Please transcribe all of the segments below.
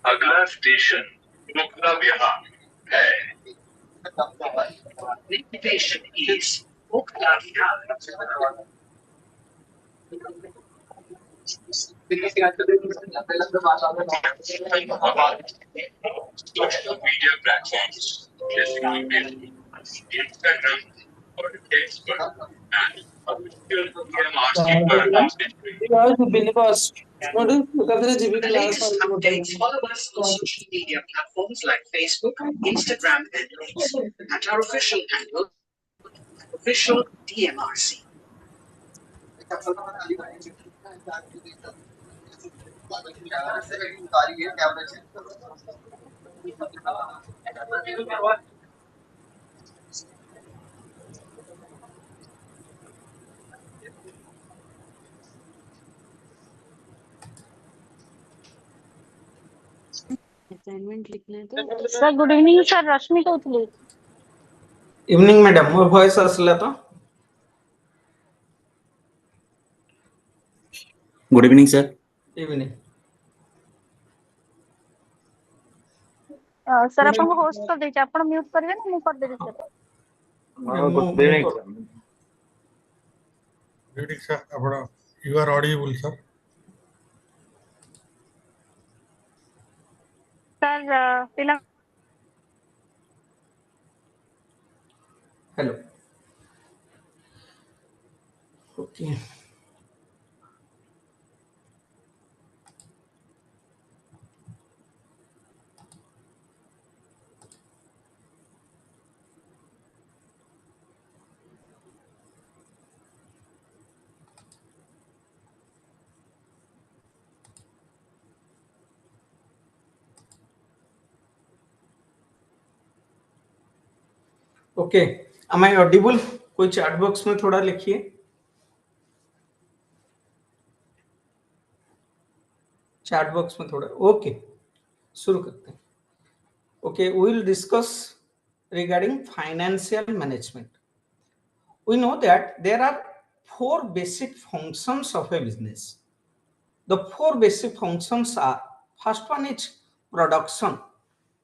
अगला स्टेशन मुक्ता विहार है। Next station is Mukta Vihar. Social media platforms जैसे कि Facebook, Instagram और Facebook and official TMRC पर latest updates. Follow us on social media platforms like Facebook, Instagram, and X, at our official handle, official TMRC. Assignment लिखना है तो sir good evening sir Rashmi कहूଥିଲି evening madam मोर voice आसला तो good evening sir evening sir अपन host कर देचे अपन म्यूट करबे ना मु कर देबे sir good evening Good evening, sir. You are audible, sir. Sir पिला hello okay okay am I audible कोई चैट बॉक्स में थोड़ा लिखिए चैट बॉक्स में थोड़ा ओके शुरू करते हैं okay we will discuss regarding financial management we know that there are four basic functions of a business the four basic functions are first one is production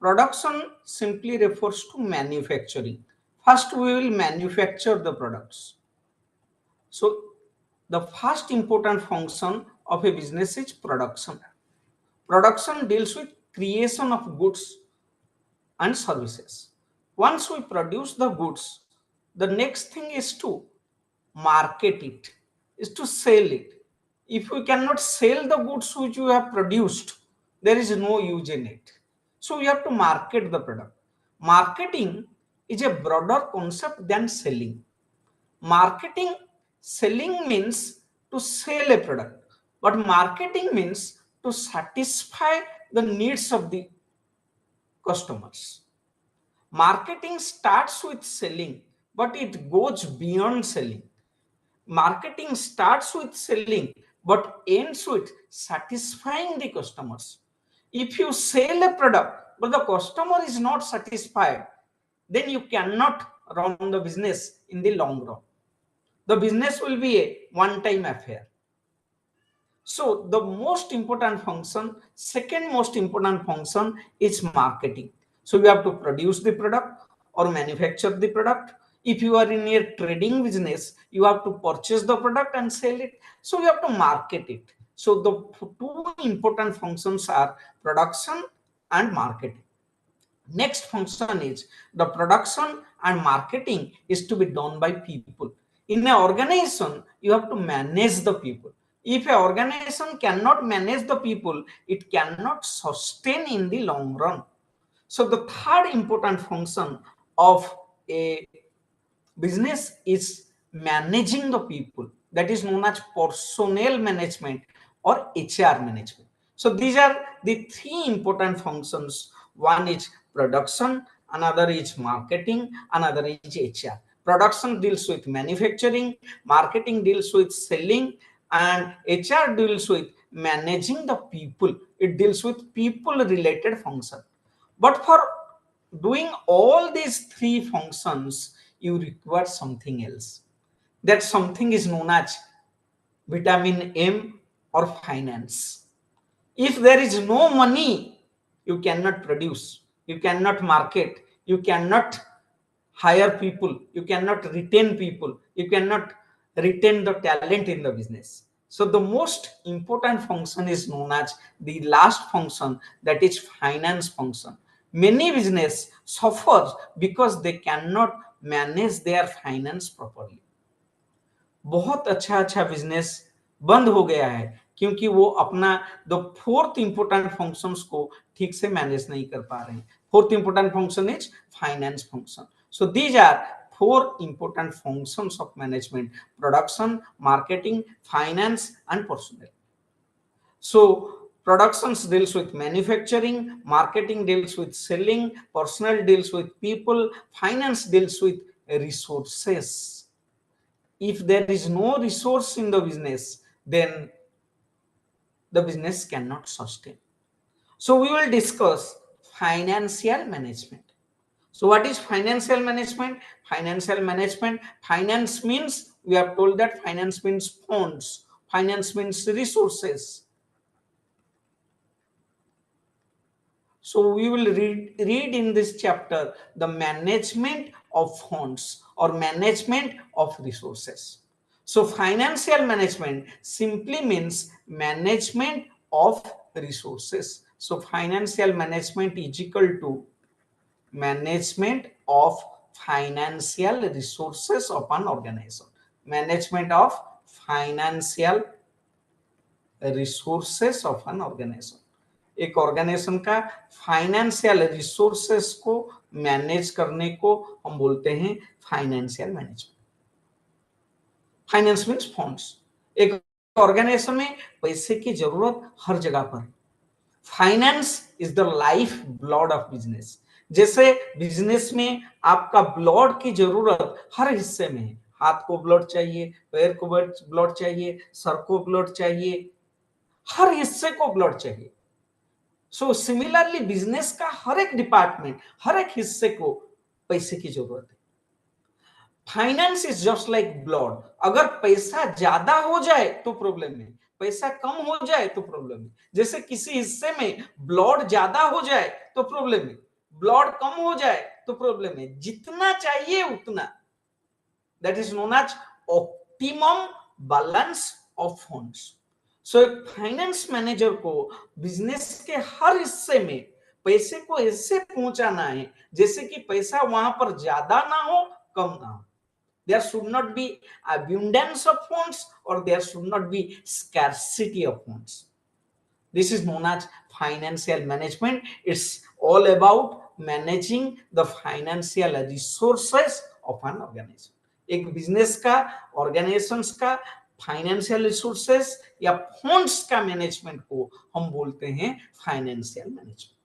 production simply refers to manufacturing first we will manufacture the products so the first important function of a business is production production deals with creation of goods and services once we produce the goods the next thing is to market it is to sell it if we cannot sell the goods which we have produced there is no use in it so we have to market the product marketing is a broader concept than selling marketing selling means to sell a product but marketing means to satisfy the needs of the customers marketing starts with selling but it goes beyond selling marketing starts with selling but ends with satisfying the customers if you sell a product but the customer is not satisfied then you cannot run the business in the long run the business will be a one time affair so the most important function second most important function is marketing so you have to produce the product or manufacture the product if you are in a trading business you have to purchase the product and sell it so you have to market it so the two important functions are production and marketing next function is the production and marketing is to be done by people in an organization you have to manage the people if an organization cannot manage the people it cannot sustain in the long run so the third important function of a business is managing the people that is known as personnel management or HR management so these are the three important functions one is production another is marketing another is HR production deals with manufacturing marketing deals with selling and HR deals with managing the people it deals with people related function but for doing all these three functions you require something else that something is known as vitamin M or finance If there is no money, you cannot produce, you cannot market, you cannot hire people, you cannot retain people, you cannot retain the talent in the business. So the most important function is known as the last function, that is finance function. Many business suffers because they cannot manage their finance properly. बहुत अच्छा business बंद हो गया है क्योंकि वो अपना the fourth important functions को ठीक से मैनेज नहीं कर पा रहे हैं. Fourth important function is finance function. So these are four important functions of management: production, marketing, finance and personal. सो productions deals with manufacturing, marketing deals with selling, personal deals with people, finance deals with resources. If there is no resource in the business, then the business cannot sustain. So we will discuss financial management. So what is financial management? Financial management, finance means, we have told that finance means funds, finance means resources. So we will read in this chapter the management of funds or management of resources. So financial management simply means management of resources. So financial management is equal to management of financial resources of an organization. Management of financial resources of an organization. एक organisation का financial resources को manage करने को हम बोलते हैं financial management. Finance means funds. एक organisation में पैसे की जरूरत हर जगह पर. Finance is the life blood of business. जैसे बिजनेस में आपका ब्लड की जरूरत हर हिस्से में है. हाथ को ब्लड चाहिए, पैर को ब्लड चाहिए, सर को ब्लड चाहिए, हर हिस्से को ब्लड चाहिए. सो सिमिलरली बिजनेस का हर एक डिपार्टमेंट, हर एक हिस्से को पैसे की जरूरत है. Finance is just like blood. अगर पैसा ज्यादा हो जाए तो प्रॉब्लम है, पैसा कम हो जाए तो प्रॉब्लम है. जैसे किसी हिस्से में ब्लड ज्यादा हो जाए तो प्रॉब्लम है, ब्लड कम हो जाए तो प्रॉब्लम है. जितना चाहिए उतना, that is known as optimum balance of funds. So एक फाइनेंस मैनेजर को बिजनेस के हर हिस्से में पैसे को ऐसे पहुंचाना है जैसे कि पैसा वहां पर ज्यादा ना हो, कम ना हो. There should not be abundance of funds or there should not be scarcity of funds. This is known as financial management. It's all about managing the financial resources of an organization. एक business का, organisations का financial resources या funds का management को हम बोलते हैं financial management.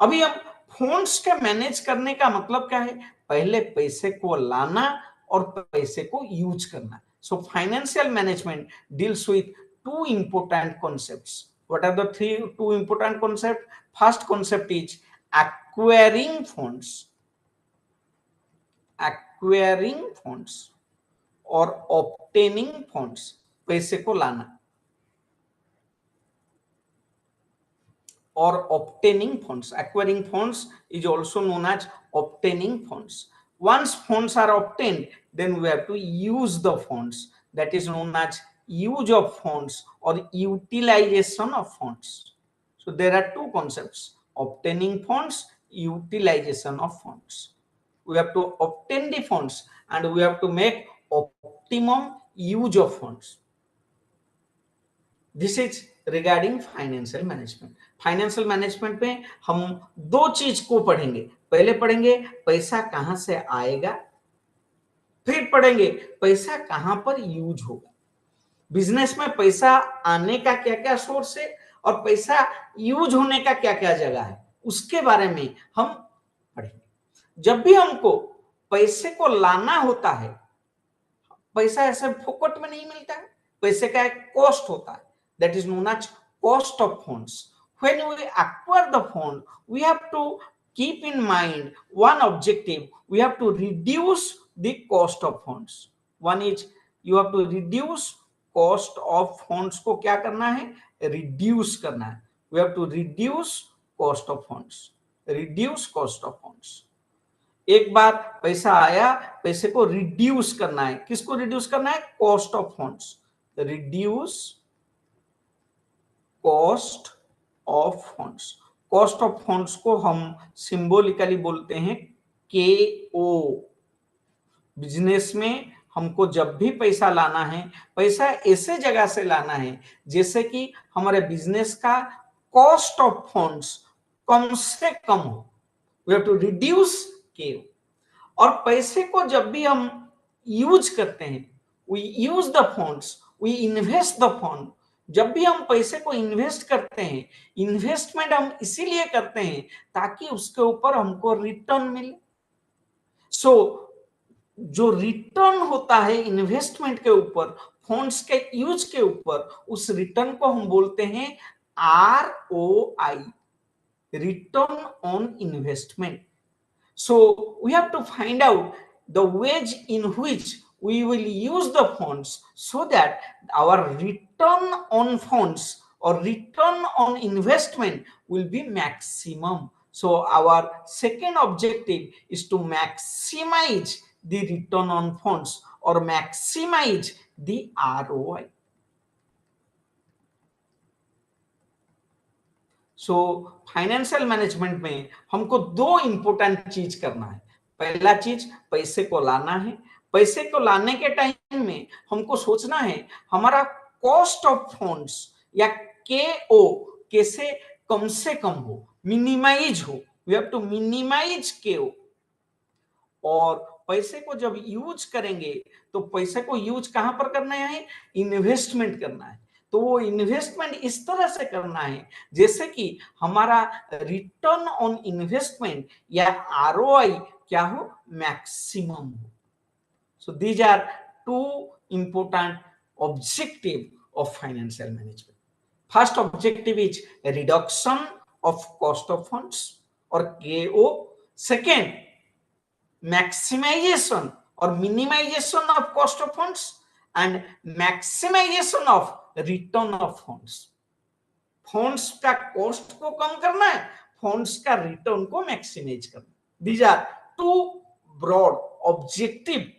अभी हम फंड्स का मैनेज करने का मतलब क्या है? पहले पैसे को लाना और पैसे को यूज करना. So financial management deals with two important concepts. What are the two important concept? First concept is acquiring funds. Acquiring funds और ऑब्टेनिंग फंड्स, पैसे को लाना, और obtaining funds. Acquiring funds is also known as obtaining funds. Once funds are obtained, then we have to use the funds. That is known as use of funds or utilization of funds. So there are two concepts: obtaining funds, utilization of funds. We have to obtain the funds and we have to make optimum use of funds. This is regarding financial management. Financial management में हम दो चीज को पढ़ेंगे. पहले पढ़ेंगे पैसा कहां से आएगा, फिर पढ़ेंगे पैसा कहां पर यूज होगा. बिजनेस में पैसा आने का क्या क्या सोर्स है और पैसा यूज होने का क्या क्या जगह है, उसके बारे में हम पढ़ेंगे. जब भी हमको पैसे को लाना होता है, पैसा ऐसे फोकट में नहीं मिलता है, पैसे का एक कॉस्ट होता है. That is known as cost of funds. When we acquire the fund, we have to keep in mind one objective. We have to reduce the cost of funds. One is you have to reduce cost of funds को क्या करना है, reduce करना है। We have to reduce cost of funds, reduce cost of funds. एक बार पैसा आया, पैसे को रिड्यूस करना है। किसको रिड्यूस करना है, cost of funds, reduce cost of funds. Cost of funds को हम सिंबॉलिकली बोलते हैं KO। बिजनेस में हमको जब भी पैसा लाना है, पैसा ऐसे जगह से लाना है जैसे कि हमारे बिजनेस का कॉस्ट ऑफ फंड्स कम से कम हो। We have to reduce KO। और पैसे को जब भी हम यूज करते हैं, we use the funds, we invest the fund. जब भी हम पैसे को इन्वेस्ट करते हैं, इन्वेस्टमेंट हम इसीलिए करते हैं ताकि उसके ऊपर हमको रिटर्न मिले। सो जो रिटर्न होता है इन्वेस्टमेंट के ऊपर, फंड्स के यूज के ऊपर, उस रिटर्न को हम बोलते हैं ROI, return on investment. So we have to find out the ways in which we will use the funds so that our return on funds or return on investment will be maximum. So our second objective is to maximize the return on funds or maximize the ROI. So financial management में हमको दो important चीज करना है। पहला चीज, पैसे को लाना है। पैसे को लाने के टाइम में हमको सोचना है हमारा कॉस्ट ऑफ फंड्स या KO कैसे कम से कम हो, मिनिमाइज हो। We have to minimise KO। और पैसे को जब यूज करेंगे तो पैसे को यूज कहां पर करना है, इन्वेस्टमेंट करना है। तो वो इन्वेस्टमेंट इस तरह से करना है जैसे कि हमारा रिटर्न ऑन इन्वेस्टमेंट या ROI क्या हो, मैक्सिमम हो। So these are two important objective of financial management. First objective is reduction of cost of funds और KO। सेकेंड, मैक्सिमाइजेशन और minimisation of cost of funds and maximisation of return of funds. Funds का cost को कम करना है, funds का return को maximise करना। These are two broad objective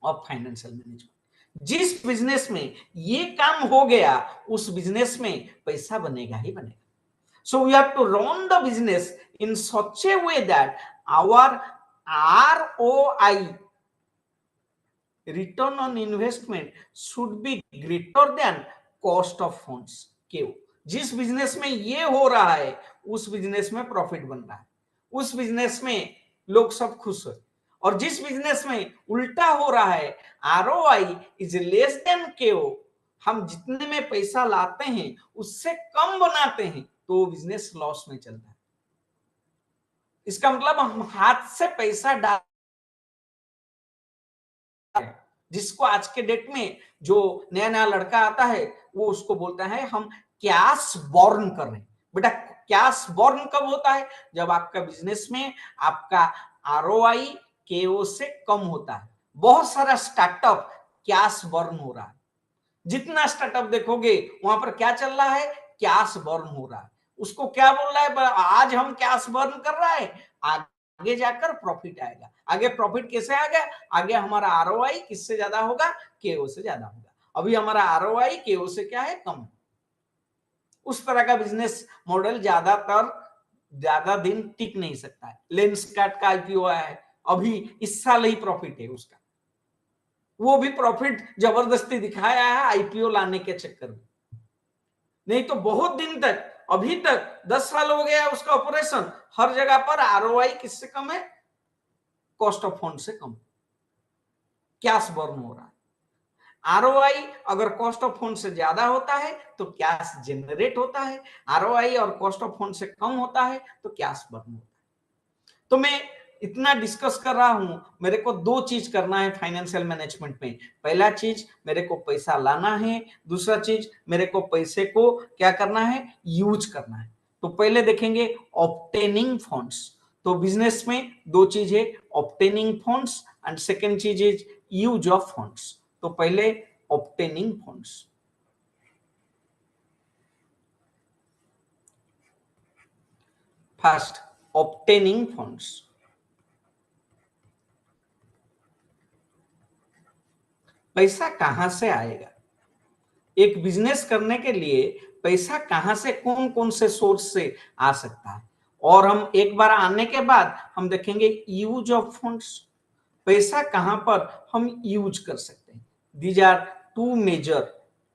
of financial management. जिस बिजनेस में ये काम हो गया, उस बिजनेस में पैसा बनेगा ही बनेगा। So we have to run the business in such a way that our ROI, return on investment, should be greater than cost of funds, KO। जिस बिजनेस में ये हो रहा है उस बिजनेस में प्रॉफिट बन रहा है, उस बिजनेस में लोग सब खुश हो। और जिस बिजनेस में उल्टा हो रहा है, ROI is less than KO, हम जितने में पैसा लाते हैं उससे कम बनाते हैं, तो बिजनेस लॉस में चलता है। इसका मतलब हम हाथ से पैसा डाल, जिसको आज के डेट में जो नया नया लड़का आता है वो उसको बोलता है हम कैश बर्न कर रहे हैं। बेटा, कैश बर्न कब होता है? जब आपका बिजनेस में आपका ROI KO से कम होता है। बहुत सारा स्टार्टअप कैश बर्न हो रहा है। जितना स्टार्टअप देखोगे वहां पर क्या चल रहा है, कैश बर्न हो रहा है। उसको क्या बोल रहा है, आज हम कैश बर्न कर रहा है, आगे जाकर प्रॉफिट आएगा। आगे प्रॉफिट कैसे आएगा? आगे हमारा ROI किससे ज्यादा होगा, KO से ज्यादा होगा। अभी हमारा ROI KO से क्या है, कम है। उस तरह का बिजनेस मॉडल ज्यादा दिन टिक नहीं सकता है। लेंसकार्ट का IPO आया है, अभी इस साल ही प्रॉफिट है उसका। वो भी प्रॉफिट जबरदस्ती दिखाया है IPO लाने के चक्कर में, नहीं तो बहुत दिन तक, अभी तक 10 साल हो गया उसका ऑपरेशन, हर जगह पर ROI किससे कम है, कॉस्ट ऑफ फंड से कम। कैश बर्न हो रहा है। ROI अगर कॉस्ट ऑफ फंड से ज्यादा होता है तो कैश जनरेट होता है, ROI और कॉस्ट ऑफ फंड से कम होता है तो कैश बर्न होता है। तो मैं इतना डिस्कस कर रहा हूं, मेरे को दो चीज करना है फाइनेंशियल मैनेजमेंट में। पहला चीज, मेरे को पैसा लाना है। दूसरा चीज, मेरे को पैसे को क्या करना है, यूज करना है। तो पहले देखेंगे ऑब्टेनिंग फंड्स। तो बिजनेस में दो चीज है, ऑब्टेनिंग फंड्स एंड सेकेंड चीज इज यूज ऑफ फंड्स। तो पहले obtaining funds. First, obtaining funds. पैसा कहां से आएगा? एक बिजनेस करने के लिए पैसा कहां से, कौन कौन से सोर्स से आ सकता है, और हम एक बार आने के बाद हम देखेंगे यूज ऑफ फंड्स, पैसा कहां पर हम यूज कर सकते हैं. These are two major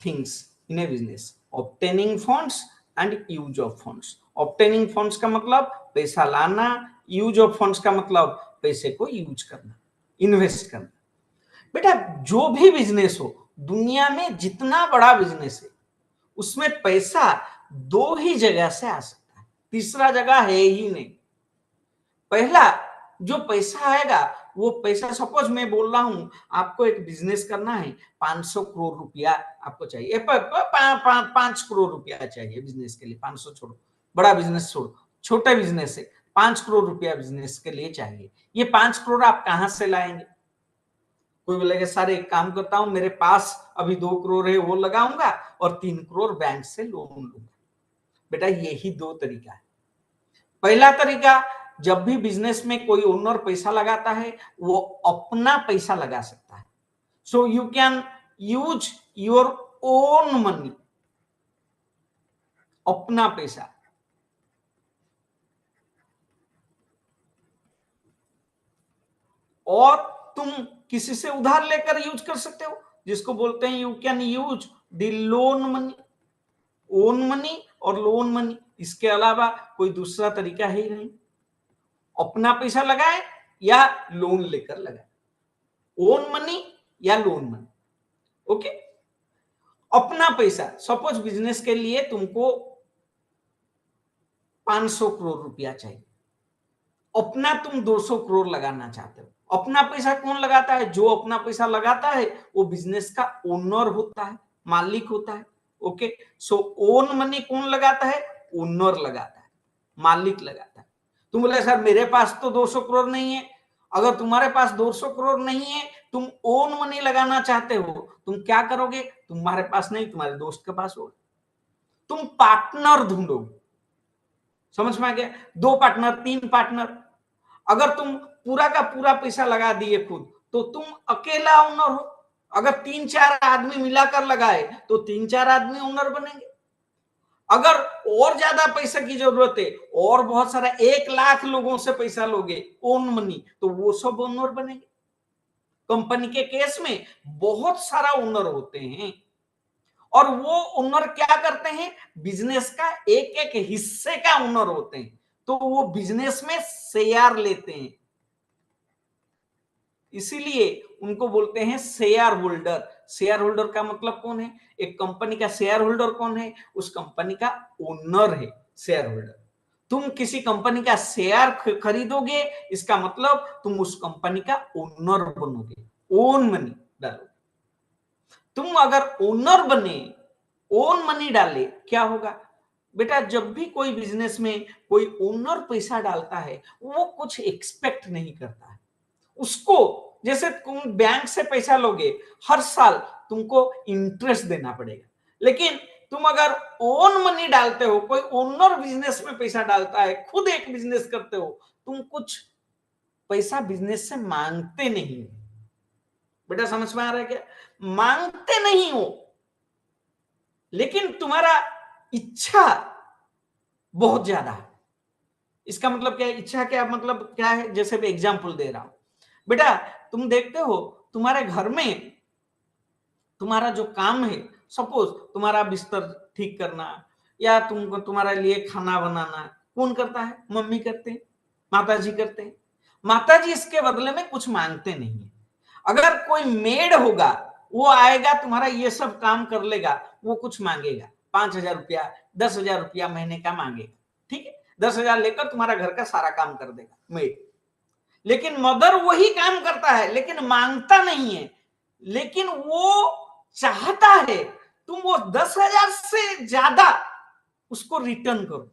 things in a business, obtaining funds and use of funds. Obtaining funds का मतलब पैसा लाना, यूज ऑफ फंड्स का मतलब पैसे को यूज करना, इन्वेस्ट करना. बेटा जो भी बिजनेस हो, दुनिया में जितना बड़ा बिजनेस है उसमें पैसा दो ही जगह से आ सकता है, तीसरा जगह है ही नहीं. पहला जो पैसा आएगा वो पैसा, सपोज मैं बोल रहा हूं आपको एक बिजनेस करना है, 500 करोड़ रुपया आपको चाहिए, 5 करोड़ रुपया चाहिए बिजनेस के लिए. 500 छोड़ो, बड़ा बिजनेस छोड़ो, छोटे बिजनेस है, 5 करोड़ रुपया बिजनेस के लिए चाहिए. ये 5 करोड़ आप कहां से लाएंगे? कोई बोलेगा सर एक काम करता हूं, मेरे पास अभी 2 करोड़ है वो लगाऊंगा और 3 करोड़ बैंक से लोन लूंगा. बेटा यही दो तरीका है. पहला तरीका, जब भी बिजनेस में कोई ओनर पैसा लगाता है वो अपना पैसा लगा सकता है. So you can use your own money, अपना पैसा. और तुम किसी से उधार लेकर यूज कर सकते हो, जिसको बोलते हैं you can use the loan money. Own money और लोन मनी, इसके अलावा कोई दूसरा तरीका है ही नहीं. अपना पैसा लगाए या लोन लेकर लगाए, ओन मनी या लोन मनी. ओके, अपना पैसा, सपोज बिजनेस के लिए तुमको 500 करोड़ रुपया चाहिए, अपना तुम 200 करोड़ लगाना चाहते हो. अपना पैसा कौन लगाता है? जो अपना पैसा लगाता है वो बिजनेस का ओनर होता है, मालिक होता है. ओके, सो ओन मनी कौन लगाता है? ओनर लगाता है, मालिक लगाता है. तुम बोले सर मेरे पास तो 200 करोड़ नहीं है. अगर तुम्हारे पास 200 करोड़ नहीं है, तुम ओन मनी लगाना चाहते हो, तुम क्या करोगे? तुम्हारे पास नहीं, तुम्हारे दोस्त के पास होगा. तुम पार्टनर ढूंढोगे. समझ में आ गया? 2 पार्टनर, 3 पार्टनर. अगर तुम पूरा का पूरा पैसा लगा दिए खुद तो तुम अकेला ओनर हो. अगर 3-4 आदमी मिलाकर लगाए तो 3-4 आदमी ओनर बनेंगे. अगर और ज्यादा पैसे की जरूरत है और बहुत सारा 1 लाख लोगों से पैसा लोगे ओन मनी, तो वो सब ओनर बनेंगे. कंपनी के केस में बहुत सारा ओनर होते हैं और वो ओनर क्या करते हैं? बिजनेस का एक एक हिस्से का ओनर होते हैं, तो वो बिजनेस में शेयर लेते हैं, इसीलिए उनको बोलते हैं शेयर होल्डर. शेयर होल्डर का मतलब कौन है? एक कंपनी का शेयर होल्डर कौन है? उस कंपनी का ओनर है शेयर होल्डर. तुम किसी कंपनी का शेयर खरीदोगे, इसका मतलब तुम उस कंपनी का ओनर बनोगे, ओन मनी डालोगे. तुम अगर ओनर बने, ओन मनी डाले, क्या होगा? बेटा जब भी कोई बिजनेस में कोई ओनर पैसा डालता है वो कुछ एक्सपेक्ट नहीं करता है. उसको, जैसे तुम बैंक से पैसा लोगे, हर साल तुमको इंटरेस्ट देना पड़ेगा. लेकिन तुम अगर ओन मनी डालते हो, कोई ओनर बिजनेस में पैसा डालता है, खुद एक बिजनेस करते हो, तुम कुछ पैसा बिजनेस से मांगते नहीं हो. बेटा समझ में आ रहा है क्या? मांगते नहीं हो, लेकिन तुम्हारा इच्छा बहुत ज्यादा है. इसका मतलब क्या है? इच्छा क्या मतलब क्या है? जैसे मैं एग्जांपल दे रहा हूं. बेटा तुम देखते हो तुम्हारे घर में तुम्हारा जो काम है, सपोज तुम्हारा बिस्तर ठीक करना या तुम्हारे लिए खाना बनाना, कौन करता है? मम्मी करते हैं, माताजी करते हैं. माताजी इसके बदले में कुछ मांगते नहीं है. अगर कोई मेड होगा, वो आएगा तुम्हारा ये सब काम कर लेगा, वो कुछ मांगेगा, 5,000 रुपया, 10,000 रुपया महीने का मांगेगा. ठीक है, 10,000 लेकर तुम्हारा घर का सारा काम कर देगा मेड. लेकिन मदर वही काम करता है लेकिन मांगता नहीं है, लेकिन वो चाहता है तुम वो 10,000 से ज्यादा उसको रिटर्न करो.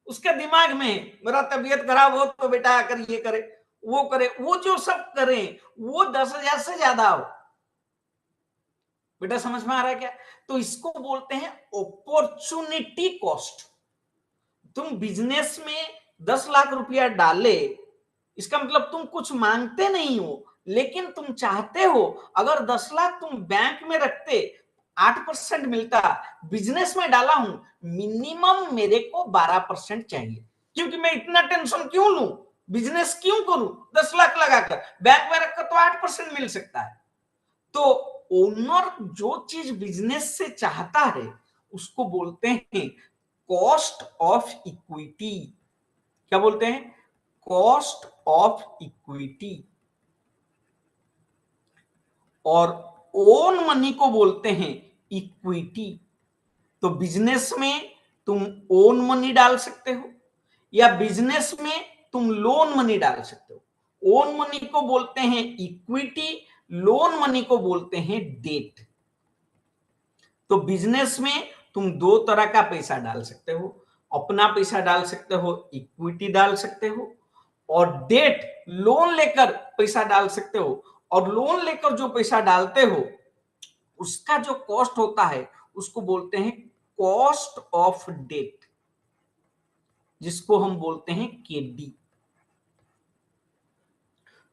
उसके दिमाग में मेरा तबीयत खराब हो तो बेटा आकर ये करे, वो करे, वो जो सब करें वो 10,000 से ज्यादा हो. बेटा समझ में आ रहा है क्या? तो इसको बोलते हैं अपॉर्चुनिटी कॉस्ट। तुम बिजनेस में 10 लाख रुपया डाले, इसका मतलब तुम कुछ मांगते नहीं हो, लेकिन तुम चाहते हो अगर 10 लाख तुम बैंक में रखते 8% मिलता, बिजनेस में डाला हूं मिनिमम मेरे को 12% चाहिए, क्योंकि मैं इतना टेंशन क्यों लूं, बिजनेस क्यों करूं 10 लाख लगाकर, बैंक में रखकर तो 8% मिल सकता है। तो ओनर जो चीज बिजनेस से चाहता है उसको बोलते हैं कॉस्ट ऑफ इक्विटी। क्या बोलते हैं? Cost of equity. और ओन मनी को बोलते हैं इक्विटी। तो बिजनेस में तुम ओन मनी डाल सकते हो या बिजनेस में तुम लोन मनी डाल सकते हो। ओन मनी को बोलते हैं इक्विटी, लोन मनी को बोलते हैं डेट। तो बिजनेस में तुम दो तरह का पैसा डाल सकते हो, अपना पैसा डाल सकते हो, इक्विटी डाल सकते हो, और डेट लोन लेकर पैसा डाल सकते हो। और लोन लेकर जो पैसा डालते हो उसका जो कॉस्ट होता है उसको बोलते हैं कॉस्ट ऑफ डेट, जिसको हम बोलते हैं केडी।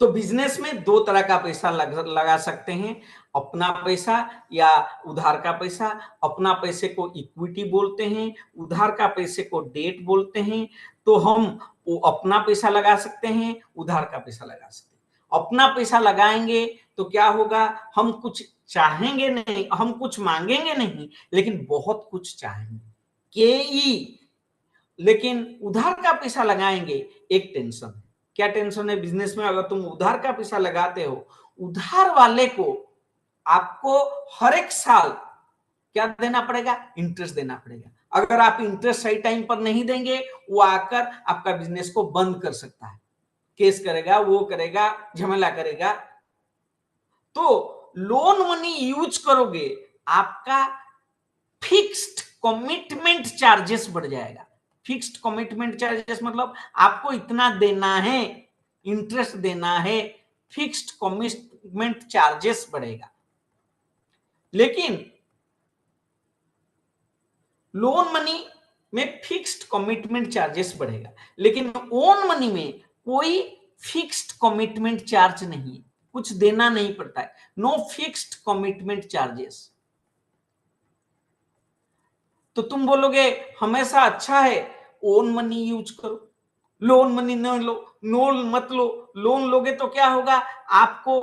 तो बिजनेस में दो तरह का पैसा लगा सकते हैं, अपना पैसा या उधार का पैसा। अपना पैसे को इक्विटी बोलते हैं, उधार का पैसे को डेट बोलते हैं। तो हम वो अपना पैसा लगा सकते हैं, उधार का पैसा लगा सकते हैं। अपना पैसा लगाएंगे तो क्या होगा, हम कुछ चाहेंगे नहीं, हम कुछ मांगेंगे नहीं, लेकिन बहुत कुछ चाहेंगे, के। लेकिन उधार का पैसा लगाएंगे, एक टेंशन है। क्या टेंशन है बिजनेस में? अगर तुम उधार का पैसा लगाते हो, उधार वाले को आपको हर एक साल क्या देना पड़ेगा? इंटरेस्ट देना पड़ेगा। अगर आप इंटरेस्ट सही टाइम पर नहीं देंगे, वो आकर आपका बिजनेस को बंद कर सकता है, केस करेगा, वो करेगा, झमेला करेगा। तो लोन मनी यूज करोगे, आपका फिक्स्ड कमिटमेंट चार्जेस बढ़ जाएगा। फिक्स्ड कमिटमेंट चार्जेस मतलब आपको इतना देना है, इंटरेस्ट देना है, फिक्स्ड कमिटमेंट चार्जेस बढ़ेगा। लेकिन लोन मनी में फिक्स्ड कमिटमेंट चार्जेस बढ़ेगा, लेकिन ओन मनी में कोई फिक्स्ड कमिटमेंट चार्ज नहीं है, कुछ देना नहीं पड़ता है, नो फिक्स्ड कमिटमेंट चार्जेस। तो तुम बोलोगे हमेशा अच्छा है ओन मनी यूज करो, लोन मनी न लो, लोन मत लो। लोन लोगे तो क्या होगा, आपको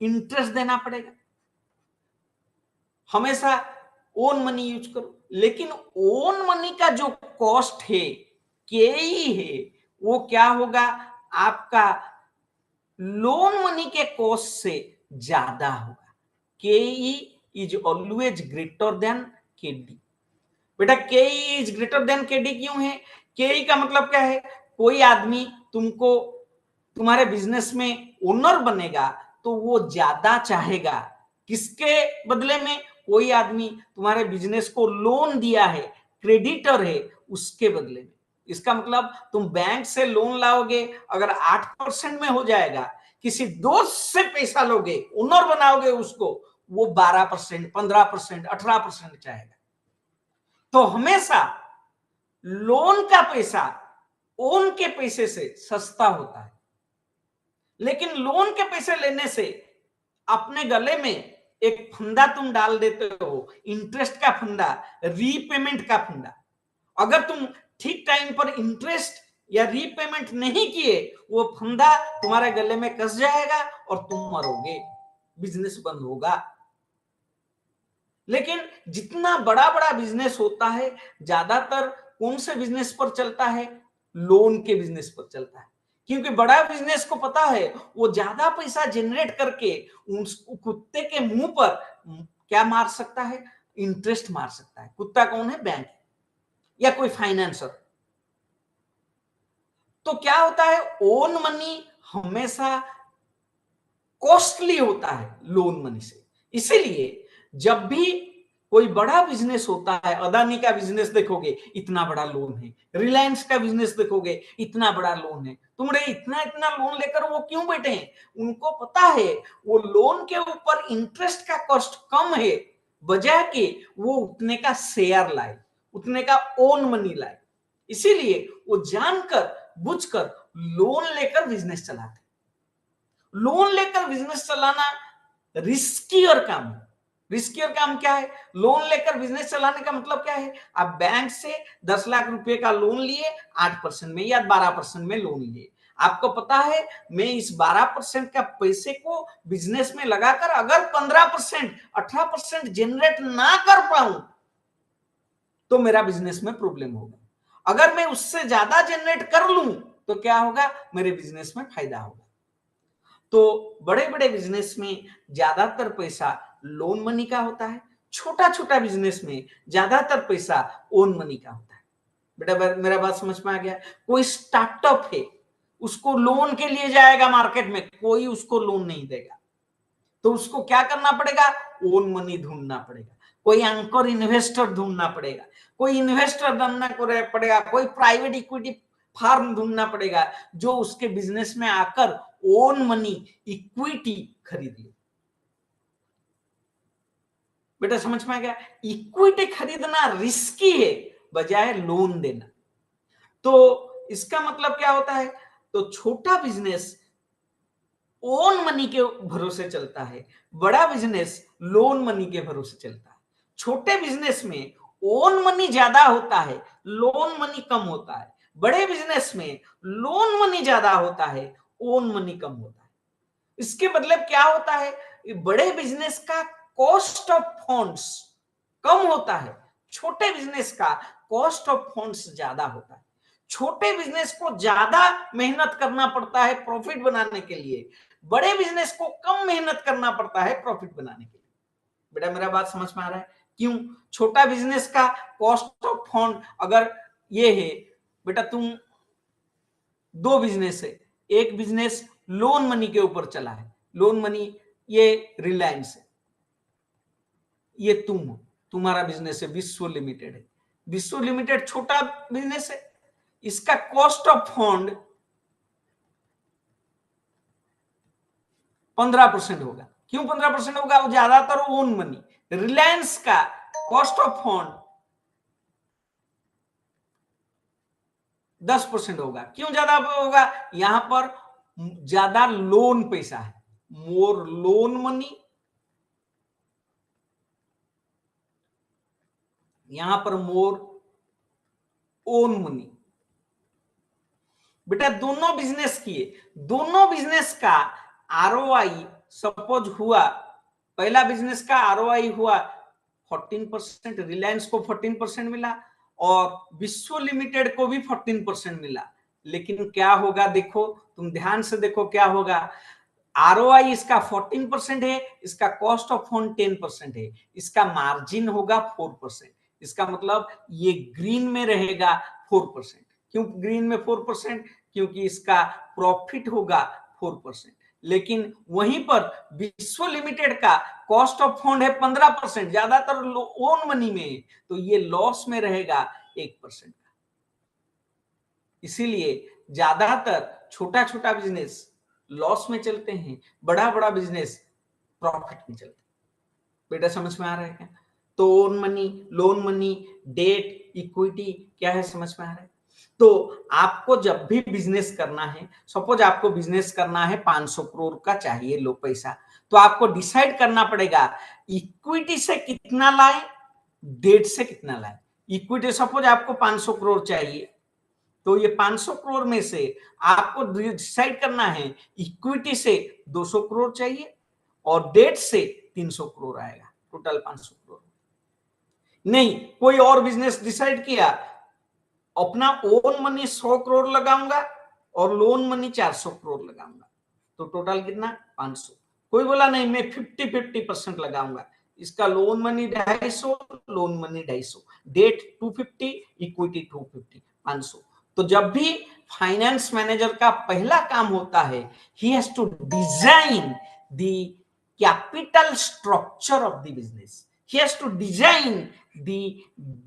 इंटरेस्ट देना पड़ेगा। हमेशा ओन मनी यूज करो। लेकिन ओन मनी का जो कॉस्ट है, केई है, वो क्या होगा, आपका लोन मनी के कॉस्ट से ज्यादा होगा। केई is always greater than KD. बेटा के इज ग्रेटर देन के डी क्यों है? के का मतलब क्या है, कोई आदमी तुमको तुम्हारे बिजनेस में ओनर बनेगा तो वो ज्यादा चाहेगा, किसके बदले में? कोई आदमी तुम्हारे बिजनेस को लोन दिया है, क्रेडिटर है, उसके बदले में। इसका मतलब तुम बैंक से लोन लाओगे, अगर 8% में हो जाएगा, किसी दोस्त से पैसा लोगे, ओनर बनाओगे उसको, वो 12%, 15%, 18% चाहेगा। तो हमेशा लोन का पैसा ओन के पैसे से सस्ता होता है। लेकिन लोन के पैसे लेने से अपने गले में एक फंदा तुम डाल देते हो, इंटरेस्ट का फंदा, रीपेमेंट का फंदा। अगर तुम ठीक टाइम पर इंटरेस्ट या रीपेमेंट नहीं किए, वो फंदा तुम्हारे गले में कस जाएगा और तुम मरोगे, बिजनेस बंद होगा। लेकिन जितना बड़ा बड़ा बिजनेस होता है, ज्यादातर कौन से बिजनेस पर चलता है? लोन के बिजनेस पर चलता है। क्योंकि बड़ा बिजनेस को पता है वो ज्यादा पैसा जनरेट करके उस कुत्ते के मुंह पर क्या मार सकता है? इंटरेस्ट मार सकता है। कुत्ता कौन है? बैंक या कोई फाइनेंसर। तो क्या होता है, ओन मनी हमेशा कॉस्टली होता है लोन मनी से। इसीलिए जब भी कोई बड़ा बिजनेस होता है, अदानी का बिजनेस देखोगे इतना बड़ा लोन है, रिलायंस का बिजनेस देखोगे इतना बड़ा लोन है, तुमने इतना इतना लोन लेकर वो क्यों बैठे हैं? उनको पता है वो लोन के ऊपर इंटरेस्ट का कॉस्ट कम है, बजाय कि वो उतने का शेयर लाए, उतने का ओन मनी लाए। इसीलिए वो जानकर बुझकर लोन लेकर बिजनेस चलाते। लोन लेकर बिजनेस चलाना रिस्कियर काम है। रिस्कियर काम क्या है? लोन लेकर बिजनेस चलाने का मतलब क्या है? आप बैंक से 10 लाख रुपए का लोन लिए, 8% में या 12% में लोन लिए। आपको पता है मैं इस 12% का पैसे को बिजनेस में लगाकर अगर 15%, 18% जनरेट ना कर पाऊं तो मेरा बिजनेस में प्रॉब्लम होगा। अगर मैं उससे ज्यादा जनरेट कर लूं तो क्या होगा? मेरे बिजनेस में फायदा होगा। तो बड़े बड़े बिजनेस में ज्यादातर पैसा लोन मनी का होता है, छोटा छोटा बिजनेस में ज्यादातर पैसा ओन मनी का होता है। बेटा मेरा बात समझ में आ गया? कोई स्टार्टअप है, उसको लोन के लिए जाएगा मार्केट में, कोई उसको लोन नहीं देगा, तो उसको क्या करना पड़ेगा? ओन मनी ढूंढना पड़ेगा, कोई एंकर इन्वेस्टर ढूंढना पड़ेगा, कोई इन्वेस्टर ढूंढना पड़ेगा, कोई प्राइवेट इक्विटी फार्म ढूंढना पड़ेगा जो उसके बिजनेस में आकर ओन मनी इक्विटी खरीद ले। बेटा समझ में आ गया? इक्विटी खरीदना रिस्की है बजाय लोन देना। तो इसका मतलब क्या होता है? तो छोटा बिजनेस ओन मनी के भरोसे चलता है, बड़ा बिजनेस लोन मनी के भरोसे चलता है। छोटे बिजनेस में ओन मनी ज्यादा होता है, लोन मनी कम होता है। बड़े बिजनेस में लोन मनी ज्यादा होता है, ओन मनी कम होता है। इसके मतलब क्या होता है? बड़े बिजनेस का कॉस्ट ऑफ फंड्स कम होता है, छोटे बिजनेस का कॉस्ट ऑफ फंड्स ज्यादा होता है। छोटे बिजनेस को ज्यादा मेहनत करना पड़ता है प्रॉफिट बनाने के लिए, बड़े बिजनेस को कम मेहनत करना पड़ता है प्रॉफिट बनाने के लिए। बेटा मेरा बात समझ में आ रहा है? क्यों? छोटा बिजनेस का कॉस्ट ऑफ फंड अगर ये है, बेटा तुम दो बिजनेस है, एक बिजनेस लोन मनी के ऊपर चला है, लोन मनी ये रिलायंस है, ये तुम हो, तुम्हारा बिजनेस है विश्व लिमिटेड है। विश्व लिमिटेड छोटा बिजनेस है, इसका कॉस्ट ऑफ फंड 15% होगा। क्यों 15% होगा? वो ज्यादातर ओन मनी। रिलायंस का कॉस्ट ऑफ फंड 10% होगा। क्यों ज्यादा होगा? यहां पर ज्यादा लोन पैसा है, मोर लोन मनी, यहां पर मोर ओन मनी। बेटा दोनों बिजनेस किए, दोनों बिजनेस का आरओआई सपोज हुआ, पहला बिजनेस का आरओआई हुआ 14%, रिलायंस को 14% मिला और विश्व लिमिटेड को भी 14% मिला। लेकिन क्या होगा? देखो तुम ध्यान से देखो क्या होगा। आरओआई इसका 14% है, इसका कॉस्ट ऑफ फंड 10% है, इसका मार्जिन होगा 4%। इसका मतलब ये ग्रीन में रहेगा 4%। क्यों ग्रीन में 4%? क्योंकि इसका प्रॉफिट होगा 4%। लेकिन वहीं पर विश्व लिमिटेड का कॉस्ट ऑफ फंड है 15%, ज्यादातर ओन मनी में है, तो ये लॉस में रहेगा 1% का। इसीलिए ज्यादातर छोटा छोटा बिजनेस लॉस में चलते हैं, बड़ा बड़ा बिजनेस प्रॉफिट में चलते हैं। बेटा समझ में आ रहा है क्या? तो own money, loan money, debt, equity क्या है समझ में आ रहा है? तो आपको जब भी बिजनेस करना है, सपोज आपको बिजनेस करना है 500 करोड़ का चाहिए लो पैसा, तो आपको डिसाइड करना पड़ेगा इक्विटी से कितना लाए, डेट से कितना लाए। इक्विटी सपोज आपको 500 करोड़ चाहिए, तो ये 500 करोड़ में से आपको डिसाइड करना है इक्विटी से 200 करोड़ चाहिए और डेट से 300 करोड़ आएगा, टोटल 500 करोड़। नहीं, कोई और बिजनेस डिसाइड किया अपना ओन मनी 100 करोड़ लगाऊंगा और लोन मनी 400 करोड़ लगाऊंगा, तो टोटल कितना? 500। कोई बोला नहीं मैं 50-50% लगाऊंगा, इसका loan money 250, loan money 250, debt 250, equity 250, 500। तो जब भी फाइनेंस मैनेजर का पहला काम होता है, he has to design the capital structure of the business, he has to design the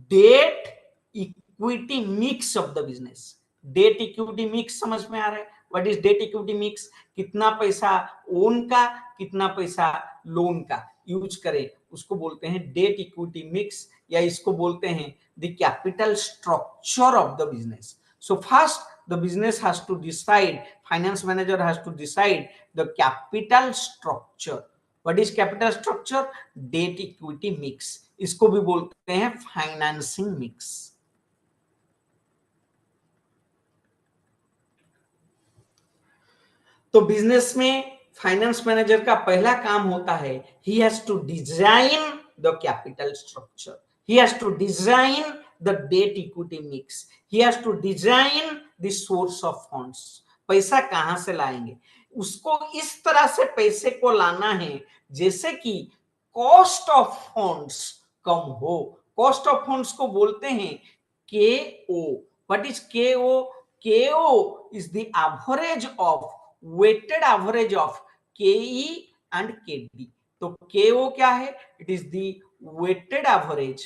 debt equity mix of the business. Debt equity mix समझ में आ रहा है? What is debt equity mix? कितना पैसा ओन का, कितना पैसा लोन का यूज करें, उसको बोलते हैं डेट इक्विटी मिक्स, या इसको बोलते हैं the capital structure of the business. So first the business has to decide, finance manager has to decide the capital structure. What is capital structure? Debt equity mix. इसको भी बोलते हैं financing mix. तो business में finance manager का पहला काम होता है, he has to design the capital structure, he has to design the debt equity mix, he has to design the source of funds. पैसा कहां से लाएंगे, उसको इस तरह से पैसे को लाना है जैसे कि कॉस्ट ऑफ फंड्स कम हो. कॉस्ट ऑफ फंड्स को बोलते हैं KO. What is KO? KO is the average of weighted average of KE and KD. तो KO क्या है? It is the weighted average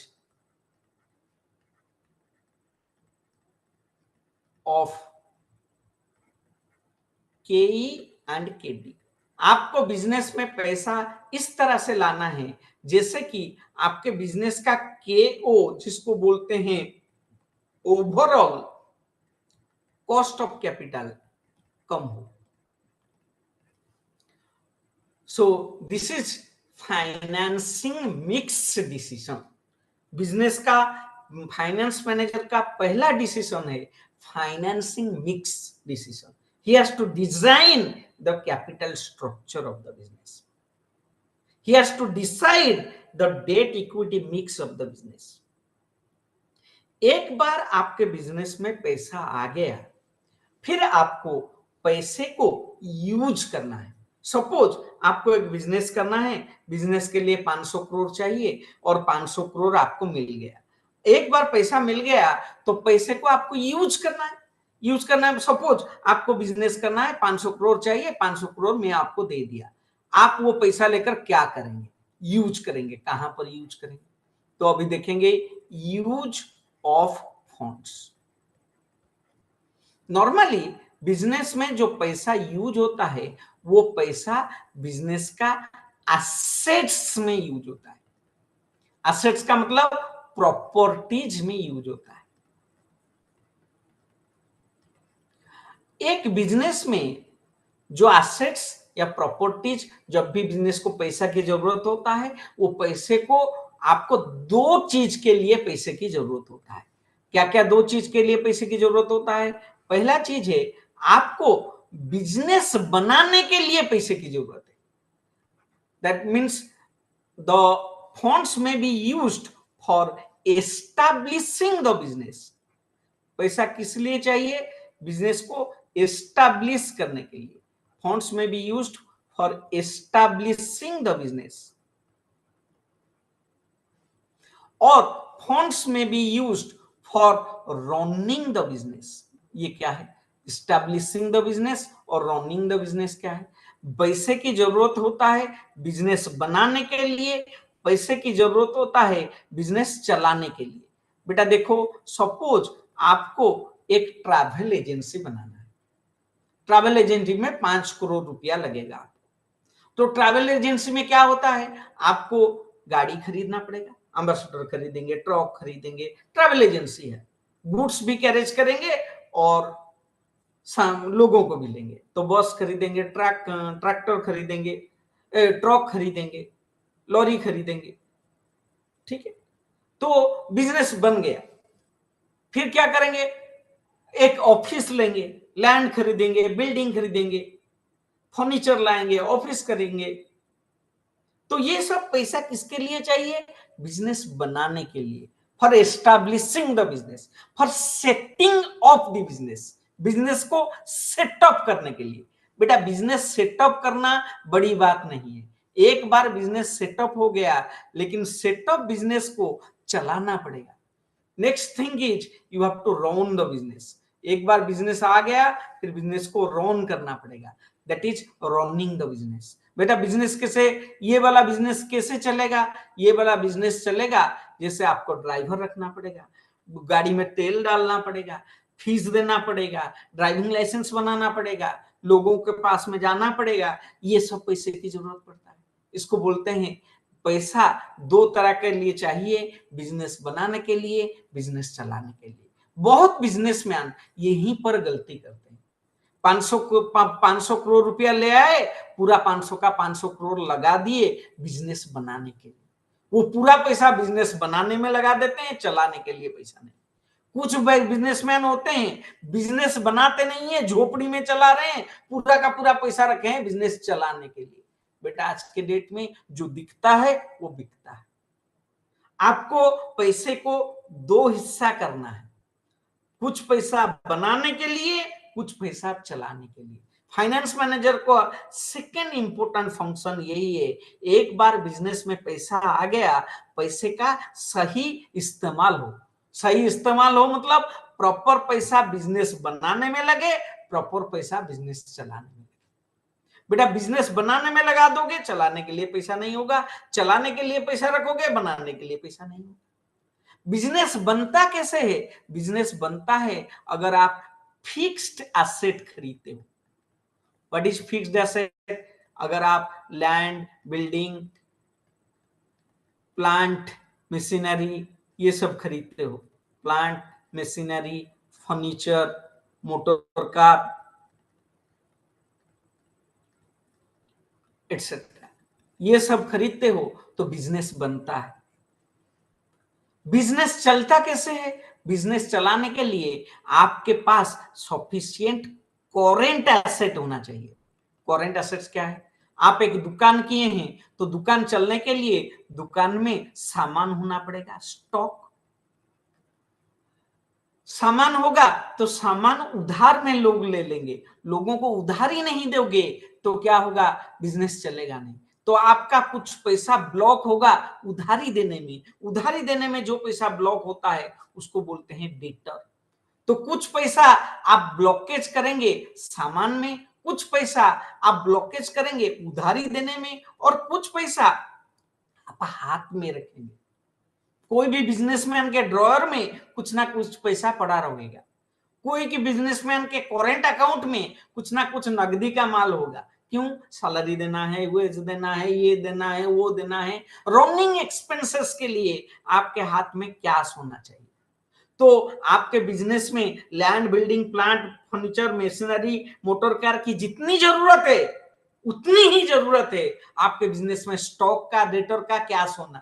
of KE and KD. आपको business में पैसा इस तरह से लाना है जैसे कि आपके बिजनेस का KO, जिसको बोलते हैं ओवरऑल कॉस्ट ऑफ कैपिटल, कम हो. So this is financing mix decision. Business का फाइनेंस मैनेजर का पहला डिसीजन है financing mix decision. He has to design the capital structure of the business. He has to decide the debt equity mix of the business. एक बार आपके business में पैसा आ गया, फिर आपको पैसे को यूज करना है. सपोज आपको एक बिजनेस करना है, बिजनेस के लिए 500 करोड़ चाहिए और 500 करोड़ आपको मिल गया. एक बार पैसा मिल गया तो पैसे को आपको यूज करना है. यूज करना है, सपोज आपको बिजनेस करना है, 500 करोड़ चाहिए, 500 करोड़ मैं आपको दे दिया. आप वो पैसा लेकर क्या करेंगे? यूज करेंगे. कहां पर यूज करेंगे? तो अभी देखेंगे use of funds. Normally business में जो पैसा यूज होता है वो पैसा बिजनेस का एसेट्स में यूज होता है. एसेट्स का मतलब प्रॉपर्टीज में यूज होता है. एक बिजनेस में जो एसेट्स या प्रॉपर्टीज, जब भी बिजनेस को पैसा की जरूरत होता है, वो पैसे को आपको दो चीज के लिए पैसे की जरूरत होता है. क्या क्या दो चीज के लिए पैसे की जरूरत होता है? पहला चीज है आपको बिजनेस बनाने के लिए पैसे की जरूरत है. दैट मीन्स द फंड्स में be used for establishing the business. पैसा किस लिए चाहिए? बिजनेस को एस्टैब्लिश करने के लिए. फंड्स में be used for establishing the business, और फंड्स में be used for running the business. ये क्या है? एस्टैब्लिशिंग द बिजनेस और रनिंग द बिजनेस क्या है? पैसे की जरूरत होता है बिजनेस बनाने के लिए, पैसे की जरूरत होता है बिजनेस चलाने के लिए. बेटा देखो, सपोज आपको एक ट्रैवल एजेंसी बनाना है. ट्रैवल एजेंसी में 5 करोड़ रुपया लगेगा. तो ट्रैवल एजेंसी में क्या होता है? आपको गाड़ी खरीदना पड़ेगा, एम्बेसडर खरीदेंगे, ट्रक खरीदेंगे. ट्रैवल एजेंसी है, गुड्स भी कैरेज करेंगे और लोगों को भी लेंगे. तो बस खरीदेंगे, ट्रैक्टर खरीदेंगे, ट्रक खरीदेंगे, लॉरी खरीदेंगे. ठीक है, तो बिजनेस बन गया. फिर क्या करेंगे? एक ऑफिस लेंगे, लैंड खरीदेंगे, बिल्डिंग खरीदेंगे, फर्नीचर लाएंगे, ऑफिस करेंगे. तो ये सब पैसा किसके लिए चाहिए? बिजनेस बनाने के लिए, for establishing the business, for setting of the business. Business को सेटअप करने के लिए. बेटा बिजनेस सेटअप करना बड़ी बात नहीं है. एक बार बिजनेस सेटअप हो गया, लेकिन सेटअप बिजनेस को चलाना पड़ेगा. Next thing is you have to run the business. एक बार बिजनेस आ गया, फिर बिजनेस को रन करना पड़ेगा. That is running the business. बेटा बिजनेस कैसे, ये वाला बिजनेस कैसे चलेगा? ये वाला बिजनेस चलेगा जैसे आपको ड्राइवर रखना पड़ेगा, गाड़ी में तेल डालना पड़ेगा, फीस देना पड़ेगा, ड्राइविंग लाइसेंस बनाना पड़ेगा, लोगों के पास में जाना पड़ेगा. ये सब पैसे की जरूरत पड़ता है. इसको बोलते हैं पैसा दो तरह के लिए चाहिए, बिजनेस बनाने के लिए, बिजनेस चलाने के लिए। बहुत बिजनेसमैन यहीं पर गलती करते हैं। 500 करोड़ रुपया ले आए, पूरा 500 का 500 करोड़ लगा दिए बिजनेस बनाने के लिए। वो पूरा पैसा बिजनेस बनाने में लगा देते हैं, चलाने के लिए पैसा नहीं। कुछ बिजनेसमैन होते हैं बिजनेस बनाते नहीं है, झोपड़ी में चला रहे हैं, पूरा का पूरा पैसा रखे हैं बिजनेस चलाने के लिए। बेटा आज के डेट में जो दिखता है वो बिकता है। आपको पैसे को दो हिस्सा करना है, कुछ पैसा बनाने के लिए, कुछ पैसा चलाने के लिए। फाइनेंस मैनेजर को सेकेंड इंपॉर्टेंट फंक्शन यही है, एक बार बिजनेस में पैसा आ गया, पैसे का सही इस्तेमाल हो। सही इस्तेमाल हो मतलब प्रॉपर पैसा बिजनेस बनाने में लगे, प्रॉपर पैसा बिजनेस चलाने में। बेटा बिजनेस बनाने में लगा दोगे, चलाने के लिए पैसा नहीं होगा, चलाने के लिए पैसा रखोगे, बनाने के लिए पैसा नहीं होगा। बिजनेस बनता कैसे है? बिजनेस बनता है अगर आप फिक्स्ड एसेट खरीदते हो। What is fixed asset? अगर आप लैंड, बिल्डिंग, प्लांट, मशीनरी ये सब खरीदते हो, plant, machinery, furniture, motor car etcetera, ये सब खरीदते हो तो बिजनेस बनता है। बिजनेस चलता कैसे है? बिजनेस चलाने के लिए आपके पास सफिशिएंट करेंट एसेट होना चाहिए। करेंट एसेट्स क्या है? आप एक दुकान किए हैं तो दुकान चलने के लिए दुकान में सामान होना पड़ेगा, स्टॉक। सामान होगा तो सामान उधार में लोग ले लेंगे, लोगों को उधार ही नहीं दोगे तो क्या होगा? बिजनेस चलेगा नहीं। तो आपका कुछ पैसा ब्लॉक होगा उधारी देने में। उधारी देने में जो पैसा ब्लॉक होता है उसको बोलते हैं डेटर। तो कुछ पैसा आप ब्लॉकेज करेंगे सामान में, कुछ पैसा आप ब्लॉकेज करेंगे उधारी देने में, और कुछ पैसा आप हाथ में रखेंगे। कोई भी बिजनेसमैन के ड्रॉयर में कुछ ना कुछ पैसा पड़ा रहेगा, कोई की बिजनेसमैन के करेंट अकाउंट में कुछ ना कुछ नकदी का माल होगा। क्यों? सैलरी देना है, वेज देना है, ये देना है, वो देना है। रनिंग एक्सपेंसेस के लिए आपके हाथ में कैश होना चाहिए। तो आपके बिजनेस में land, building, plant, furniture, machinery, motor car की जितनी जरूरत है उतनी ही जरूरत है आपके बिजनेस में स्टॉक का, डेटर का, कैश होना।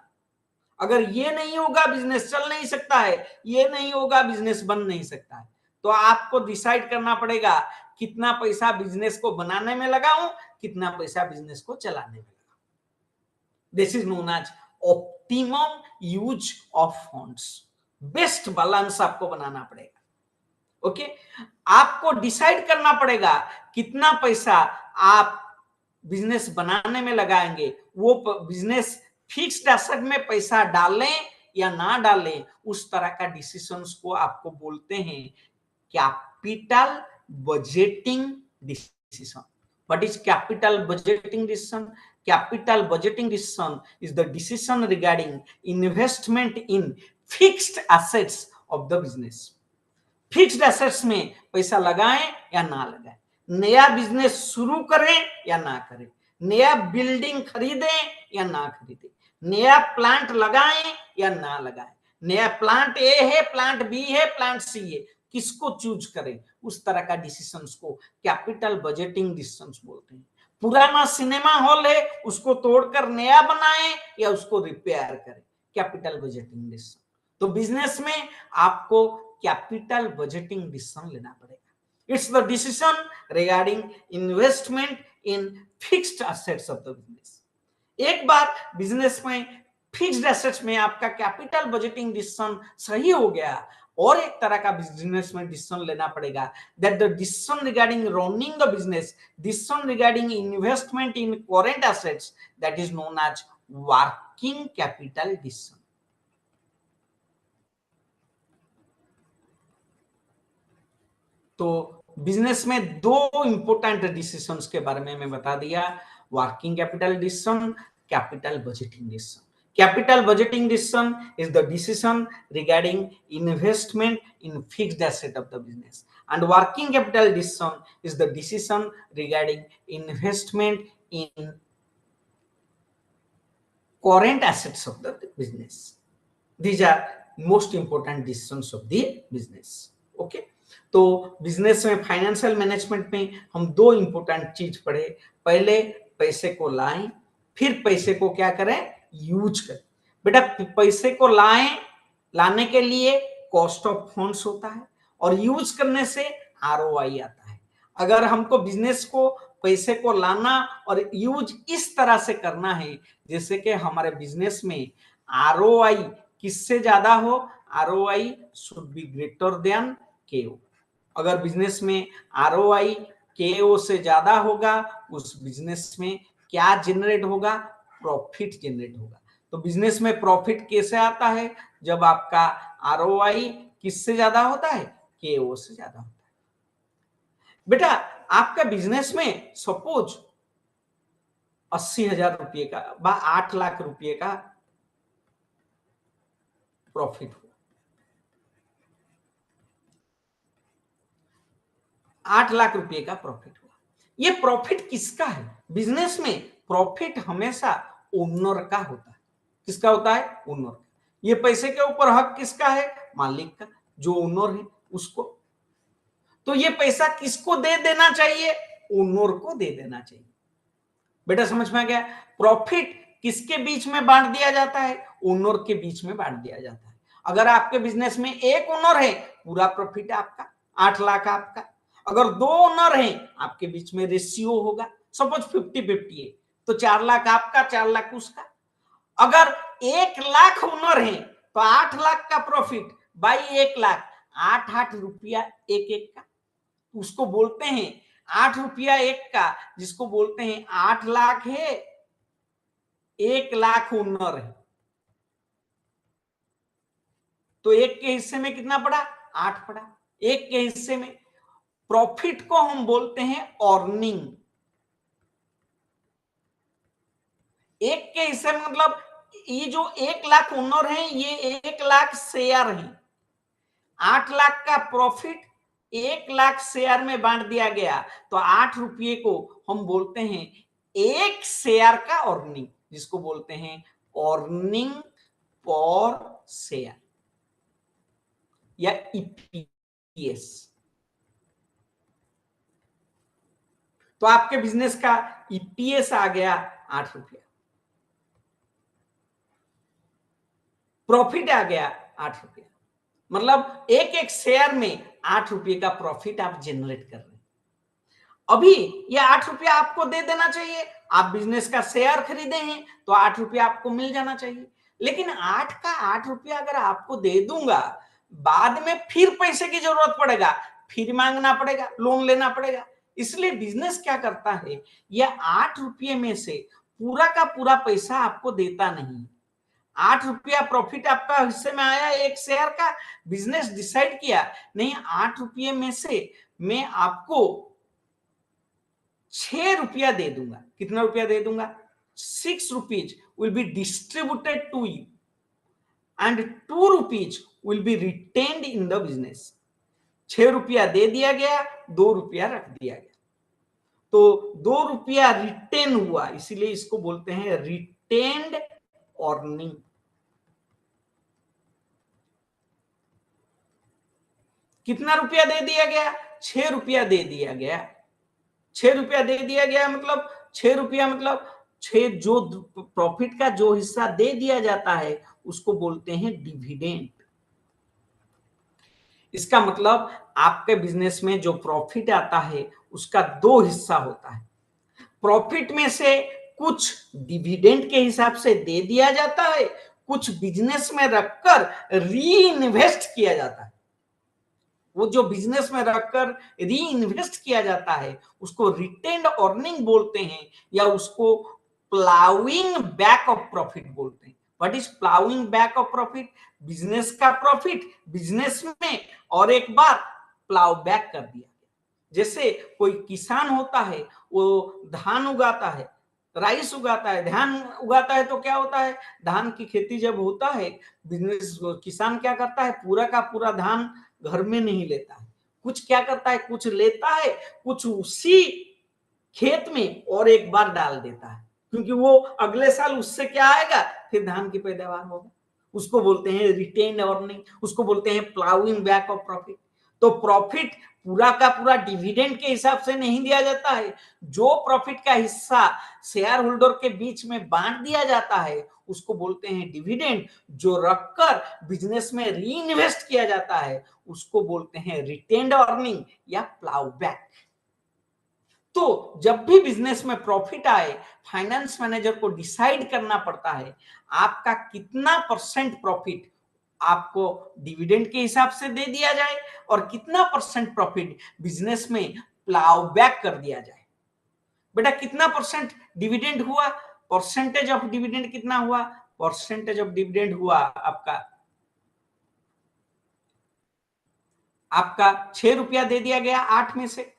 अगर ये नहीं होगा बिजनेस चल नहीं सकता है, ये नहीं होगा बिजनेस बन नहीं सकता है। तो आपको डिसाइड करना पड़ेगा कितना पैसा बिजनेस को बनाने में लगाऊं, कितना पैसा बिजनेस को चलाने में लगाऊं। This is known as optimum use of funds. Best balance आपको बनाना पड़ेगा। ओके, आपको डिसाइड करना पड़ेगा कितना पैसा आप बिजनेस बनाने में लगाएंगे। वो बिजनेस फिक्स्ड एसेट में पैसा डालें या ना डालें, उस तरह का डिसीजंस को आपको बोलते हैं capital budgeting decision. What is capital budgeting decision? Capital budgeting decision is the decision regarding investment in fixed assets of the business. Fixed assets में पैसा लगाएं या ना लगाएं, नया बिजनेस शुरू करें या ना करें, नया बिल्डिंग खरीदें या ना खरीदें, नया प्लांट लगाएं या ना लगाएं, नया प्लांट ए है, प्लांट बी है, प्लांट सी है, किसको चूज करें, उस तरह का डिसीजंस को कैपिटल बजटिंग डिसीजंस बोलते हैं। पुराना सिनेमा हॉल है उसको तोड़कर नया बनाएं या उसको रिपेयर करें, कैपिटल बजटिंग डिसीजन। तो बिजनेस में आपको कैपिटल बजटिंग डिसीजन लेना पड़ेगा। It's the decision regarding investment in fixed assets of the business. एक बार बिजनेस में फिक्स्ड एसेट्स में आपका कैपिटल बजटिंग डिसीजन सही हो गया, और एक तरह का बिजनेस में डिसीजन लेना पड़ेगा, that the decision regarding running the business, decision regarding investment in current assets, that is known as working capital decision. तो बिजनेस में दो इंपोर्टेंट डिसीजंस के बारे में मैं बता दिया, working capital decision, capital budgeting decision. Capital budgeting decision is the decision regarding investment in fixed asset of the business, and working capital decision is the decision regarding investment in current assets of the business. These are most important decisions of the business. Okay, तो business में financial management में हम दो important चीज पढ़े, पहले पैसे को लाएं, फिर पैसे को क्या करें, यूज करें। बेटा पैसे को लाने के लिए कॉस्ट ऑफ फंड्स होता है और यूज करने से आरओआई आता है। अगर हमको बिजनेस को पैसे को लाना और यूज इस तरह से करना है जैसे कि हमारे बिजनेस में आरओआई किससे ज्यादा हो, ROI should be greater than केओ। अगर बिजनेस में आरओआई केओ से ज्यादा होगा, उस बिजनेस में क्या जनरेट होगा, प्रॉफिट जनरेट होगा। तो बिजनेस में प्रॉफिट कैसे आता है, जब आपका आरओआई किससे ज्यादा होता है, केओ से ज्यादा होता है। बेटा आपका बिजनेस में सपोज 80,000 रुपये का 8 लाख रुपये का प्रॉफिट हुआ, 8 लाख रुपये का प्रॉफिट हुआ। ये प्रॉफिट किसका है, बिजनेस में प्रॉफिट हमेशा ओनर का होता है। किसका होता है, ओनर का। ये पैसे के ऊपर हक किसका है, मालिक का, जो ओनर है उसको। तो ये पैसा किसको दे देना चाहिए, ओनर को दे देना चाहिए। बेटा समझ में आ गया, प्रॉफिट किसके बीच में बांट दिया जाता है, ओनर के बीच में बांट दिया जाता है। अगर आपके बिजनेस में एक ओनर है, पूरा प्रॉफिट आपका, 8 लाख आपका। अगर 2 ओनर हैं, आपके बीच में रेशियो होगा, सपोज 50-50 है, तो 4 लाख आपका, 4 लाख उसका। अगर 1 लाख ओनर है तो 8 लाख का प्रॉफिट बाई 1 लाख, 8 रुपया एक का, उसको बोलते हैं 8 रुपया एक का, जिसको बोलते हैं 8 लाख है, 1 लाख ओनर है, तो एक के हिस्से में कितना पड़ा, 8 पड़ा। एक के हिस्से में प्रॉफिट को हम बोलते हैं अर्निंग। एक के हिस्से में मतलब ये जो 1 लाख ओनर है, ये 1 लाख शेयर है। 8 लाख का प्रॉफिट 1 लाख शेयर में बांट दिया गया, तो 8 रुपये को हम बोलते हैं 1 शेयर का अर्निंग, जिसको बोलते हैं अर्निंग पर शेयर या ईपीएस। तो आपके बिजनेस का ईपीएस आ गया 8 रुपया, प्रॉफिट आ गया 8 रुपया, मतलब एक शेयर में 8 रुपये का प्रॉफिट आप जनरेट कर रहे हैं। अभी ये 8 रुपया आपको दे देना चाहिए, आप बिजनेस का शेयर खरीदे हैं तो 8 रुपया आपको मिल जाना चाहिए। लेकिन 8 रुपया अगर आपको दे दूंगा, बाद में फिर पैसे की जरूरत पड़ेगा, फिर मांगना पड़ेगा, लोन लेना पड़ेगा। इसलिए बिजनेस क्या करता है, यह 8 रुपये में से पूरा का पूरा पैसा आपको देता नहीं। 8 रुपया प्रॉफिट आपका हिस्से में आया एक शेयर का, बिजनेस डिसाइड किया नहीं 8 रुपये में से मैं आपको 6 रुपया दे दूंगा। कितना रुपया दे दूंगा, 6 rupees will be distributed to you and 2 rupees will be retained in the business. 6 रुपया दे दिया गया, 2 रुपया रख दिया गया, तो 2 रुपया रिटेन हुआ, इसीलिए इसको बोलते हैं रिटेन्ड अर्निंग। कितना रुपया दे दिया गया, 6 रुपया दे दिया गया। 6 रुपया दे दिया गया मतलब 6 रुपया मतलब 6 जो प्रॉफिट का जो हिस्सा दे दिया जाता है उसको बोलते हैं डिविडेंड। इसका मतलब आपके बिजनेस में जो प्रॉफिट आता है उसका 2 हिस्सा होता है। प्रॉफिट में से कुछ डिविडेंड के हिसाब से दे दिया जाता है, कुछ बिजनेस में रखकर री इन्वेस्ट किया जाता है। वो जो बिजनेस में रखकर री इन्वेस्ट किया जाता है उसको रिटेन्ड अर्निंग बोलते हैं, या उसको प्लाउइंग बैक ऑफ प्रॉफिट बोलते हैं। What is ploughing back of profit, business का प्रॉफिट बिजनेस में और एक बार प्लाउ बैक कर दिया। जैसे कोई किसान होता है, वो धान उगाता है, राइस उगाता है, धान उगाता है, तो क्या होता है, धान की खेती जब होता है, बिजनेस किसान क्या करता है, पूरा का पूरा धान घर में नहीं लेता है, कुछ क्या करता है, कुछ लेता है, कुछ उसी खेत में और एक बार डाल देता है, क्योंकि वो अगले साल उससे क्या आएगा, फिर धान की पैदावार होगा। उसको बोलते हैं रिटेन्ड अर्निंग, उसको बोलते हैं प्लाउइंग बैक ऑफ प्रॉफिट। तो प्रॉफिट पूरा का पूरा डिविडेंड के हिसाब से नहीं दिया जाता है, जो प्रॉफिट का हिस्सा शेयर होल्डर के बीच में बांट दिया जाता है उसको बोलते हैं डिविडेंड। जो रखकर बिजनेस में री इन्वेस्ट किया जाता है उसको बोलते हैं रिटेन्ड अर्निंग या प्लाउ बैक। तो जब भी बिजनेस में प्रॉफिट आए, फाइनेंस मैनेजर को डिसाइड करना पड़ता है आपका कितना परसेंट प्रॉफिट आपको डिविडेंड के हिसाब से दे दिया जाए और कितना परसेंट प्रॉफिट बिजनेस में प्लाउ बैक कर दिया जाए। बेटा कितना परसेंट डिविडेंड हुआ, परसेंटेज ऑफ डिविडेंड कितना हुआ, परसेंटेज ऑफ डिविडेंड हुआ आपका 6 रुपया दे दिया गया 8 में से,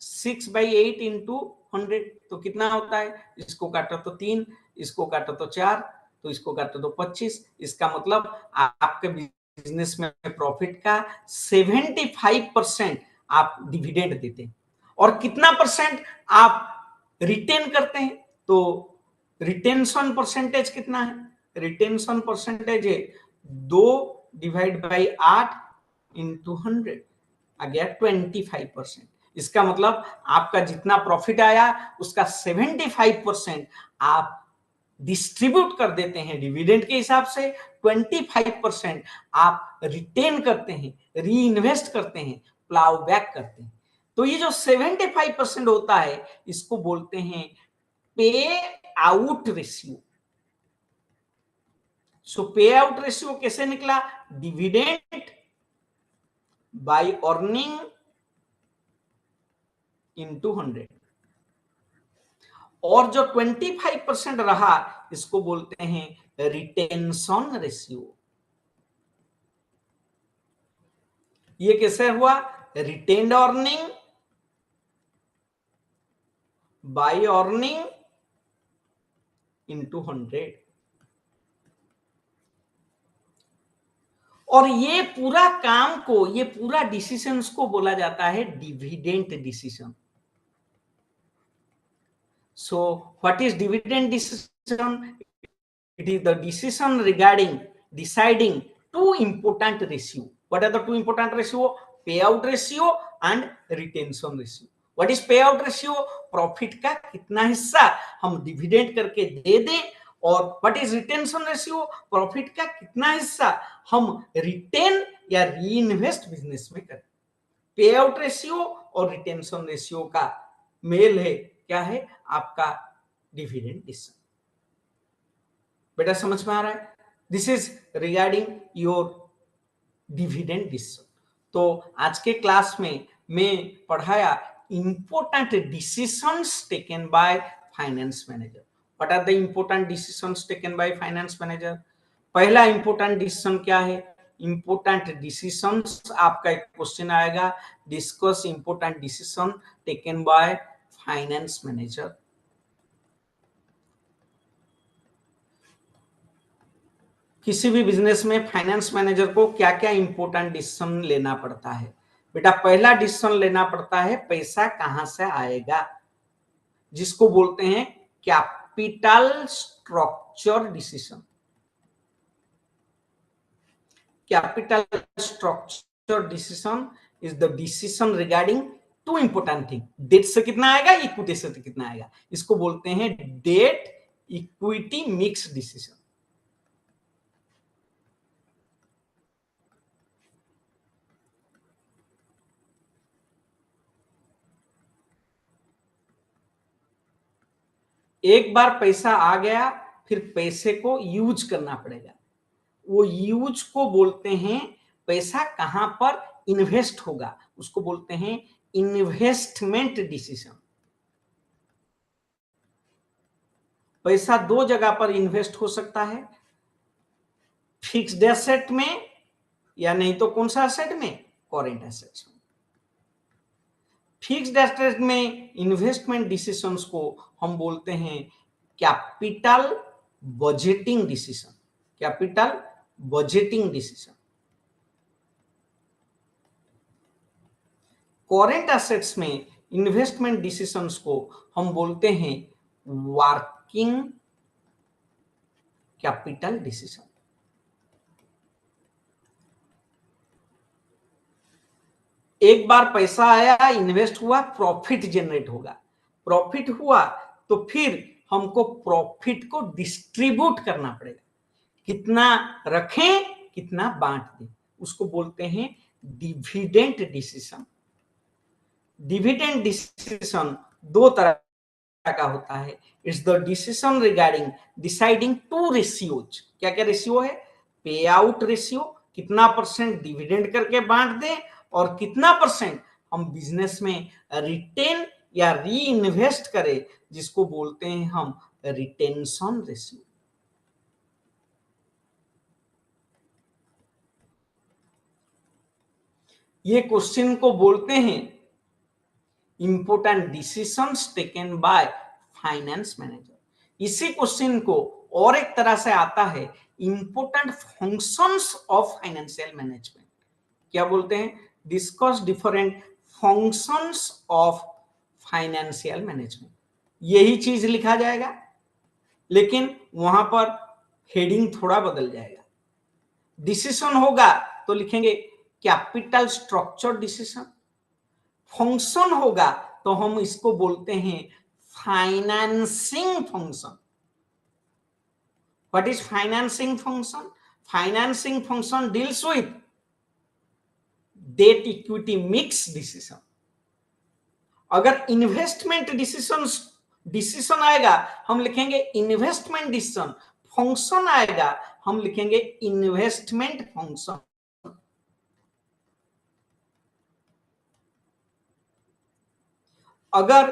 6/8 इंटू 100 तो कितना होता है, इसको काटो तो 3, इसको काटो तो 4, तो इसको काटो तो 25। इसका मतलब आपके बिजनेस में प्रॉफिट का 75% आप डिविडेंड देते हैं और कितना परसेंट आप रिटेन करते हैं। तो रिटेंशन परसेंटेज कितना है, रिटेंशन परसेंटेज है 2/8 इंटू 100 आ गया 25%। इसका मतलब आपका जितना प्रॉफिट आया उसका 75% आप डिस्ट्रीब्यूट कर देते हैं डिविडेंड के हिसाब से, 25% आप रिटेन करते हैं, री इन्वेस्ट करते हैं, प्लाउ बैक करते हैं। तो ये जो 75% होता है इसको बोलते हैं पे आउट रेशियो। सो पे आउट रेशियो कैसे निकला, डिविडेंड बाय अर्निंग इंटू 100 और जो 25% रहा इसको बोलते हैं रिटेंशन रेशियो। ये कैसे हुआ, retained earning by earning into 100। और ये पूरा काम को, ये पूरा डिसीजंस को बोला जाता है dividend decision. So what is dividend decision? It is the decision regarding deciding two important ratio. What are the two important ratio? Payout ratio and retention ratio. What is payout ratio? Profit का कितना हिस्सा हम dividend करके दे दें, और what is retention ratio, profit का कितना हिस्सा हम रिटेन या री इन्वेस्ट बिजनेस में करें। पे आउट रेशियो और रिटेंशन रेशियो का मेल है, क्या है, आपका डिविडेंड डिसीजन। बेटा समझ में आ रहा है, this is regarding your dividend decision. तो आज के क्लास में मैं पढ़ाया important decisions taken by finance manager. What are the important decisions taken by finance manager. पहला इंपॉर्टेंट डिसीजन क्या है, इंपॉर्टेंट डिसीजंस, आपका एक क्वेश्चन आएगा, discuss important decision taken by finance manager. किसी भी बिजनेस में फाइनेंस मैनेजर को क्या क्या इंपॉर्टेंट डिसीजन लेना पड़ता है। बेटा पहला डिसीजन लेना पड़ता है पैसा कहां से आएगा, जिसको बोलते हैं capital structure decision. Capital structure decision is the decision regarding two important thing, debt से कितना आएगा, इक्विटी से कितना आएगा, इसको बोलते हैं डेट इक्विटी मिक्स डिसीजन। एक बार पैसा आ गया फिर पैसे को यूज करना पड़ेगा, वो यूज को बोलते हैं, पैसा कहां पर इन्वेस्ट होगा उसको बोलते हैं इन्वेस्टमेंट डिसीजन। पैसा दो जगह पर इन्वेस्ट हो सकता है, फिक्स्ड एसेट में या नहीं तो कौन सा एसेट में, करेंट एसेट्स में। फिक्स्ड एसेट में इन्वेस्टमेंट डिसीजंस को हम बोलते हैं capital budgeting decision. Capital budgeting decision. Current assets में इन्वेस्टमेंट डिसीजंस को हम बोलते हैं वर्किंग वर्किंग कैपिटल डिसीजन। एक बार पैसा आया, इन्वेस्ट हुआ, प्रॉफिट जनरेट होगा। प्रॉफिट हुआ तो फिर हमको प्रॉफिट को डिस्ट्रीब्यूट करना पड़ेगा, कितना रखें कितना बांट दें, उसको बोलते हैं डिविडेंड डिसीजन। डिविडेंड डिसीजन दो तरह का होता है। It's the decision regarding deciding two ratios. क्या क्या रेशियो है? पे आउट रेशियो, कितना परसेंट डिविडेंड करके बांट दें, और कितना परसेंट हम बिजनेस में रिटेन या री इन्वेस्ट करें, जिसको बोलते हैं हम रिटेंशन रेशियो। ये क्वेश्चन को बोलते हैं important decisions taken by finance manager. इसी क्वेश्चन को और एक तरह से आता है important functions of financial management. क्या बोलते हैं? Discuss different functions of financial management. यही चीज लिखा जाएगा, लेकिन वहां पर हेडिंग थोड़ा बदल जाएगा। डिसीजन होगा तो लिखेंगे कैपिटल स्ट्रक्चर डिसीजन। फंक्शन होगा तो हम इसको बोलते हैं financing function. What is financing function? Financing function deals with date equity mix decision. अगर इन्वेस्टमेंट डिसीजन आएगा हम लिखेंगे इन्वेस्टमेंट डिसीजन। फंक्शन आएगा हम लिखेंगे इन्वेस्टमेंट फंक्शन। अगर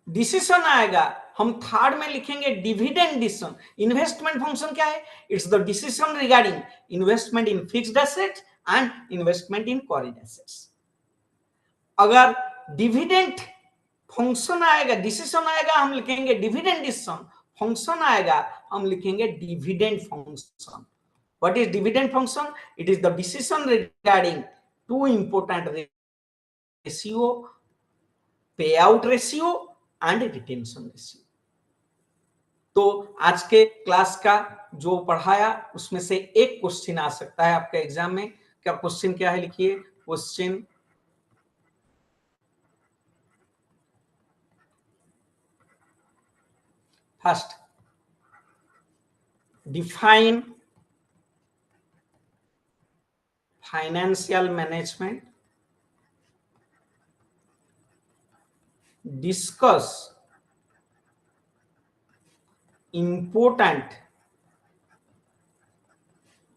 डिसीजन आएगा हम थर्ड में लिखेंगे डिविडेंड डिसीजन। इन्वेस्टमेंट फंक्शन क्या है? It's the decision regarding investment in fixed assets and investment in current assets. अगर डिविडेंड फंक्शन आएगा, डिसीजन आएगा हम लिखेंगे डिविडेंड डिसीजन। फंक्शन आएगा हम लिखेंगे dividend function. What is dividend function? It is the decision regarding two important ratio, pay out ratio and retention ratio. तो आज के क्लास का जो पढ़ाया उसमें से एक क्वेश्चन आ सकता है आपके एग्जाम में। क्या क्वेश्चन क्या है? लिखिए question first, define financial management, discuss important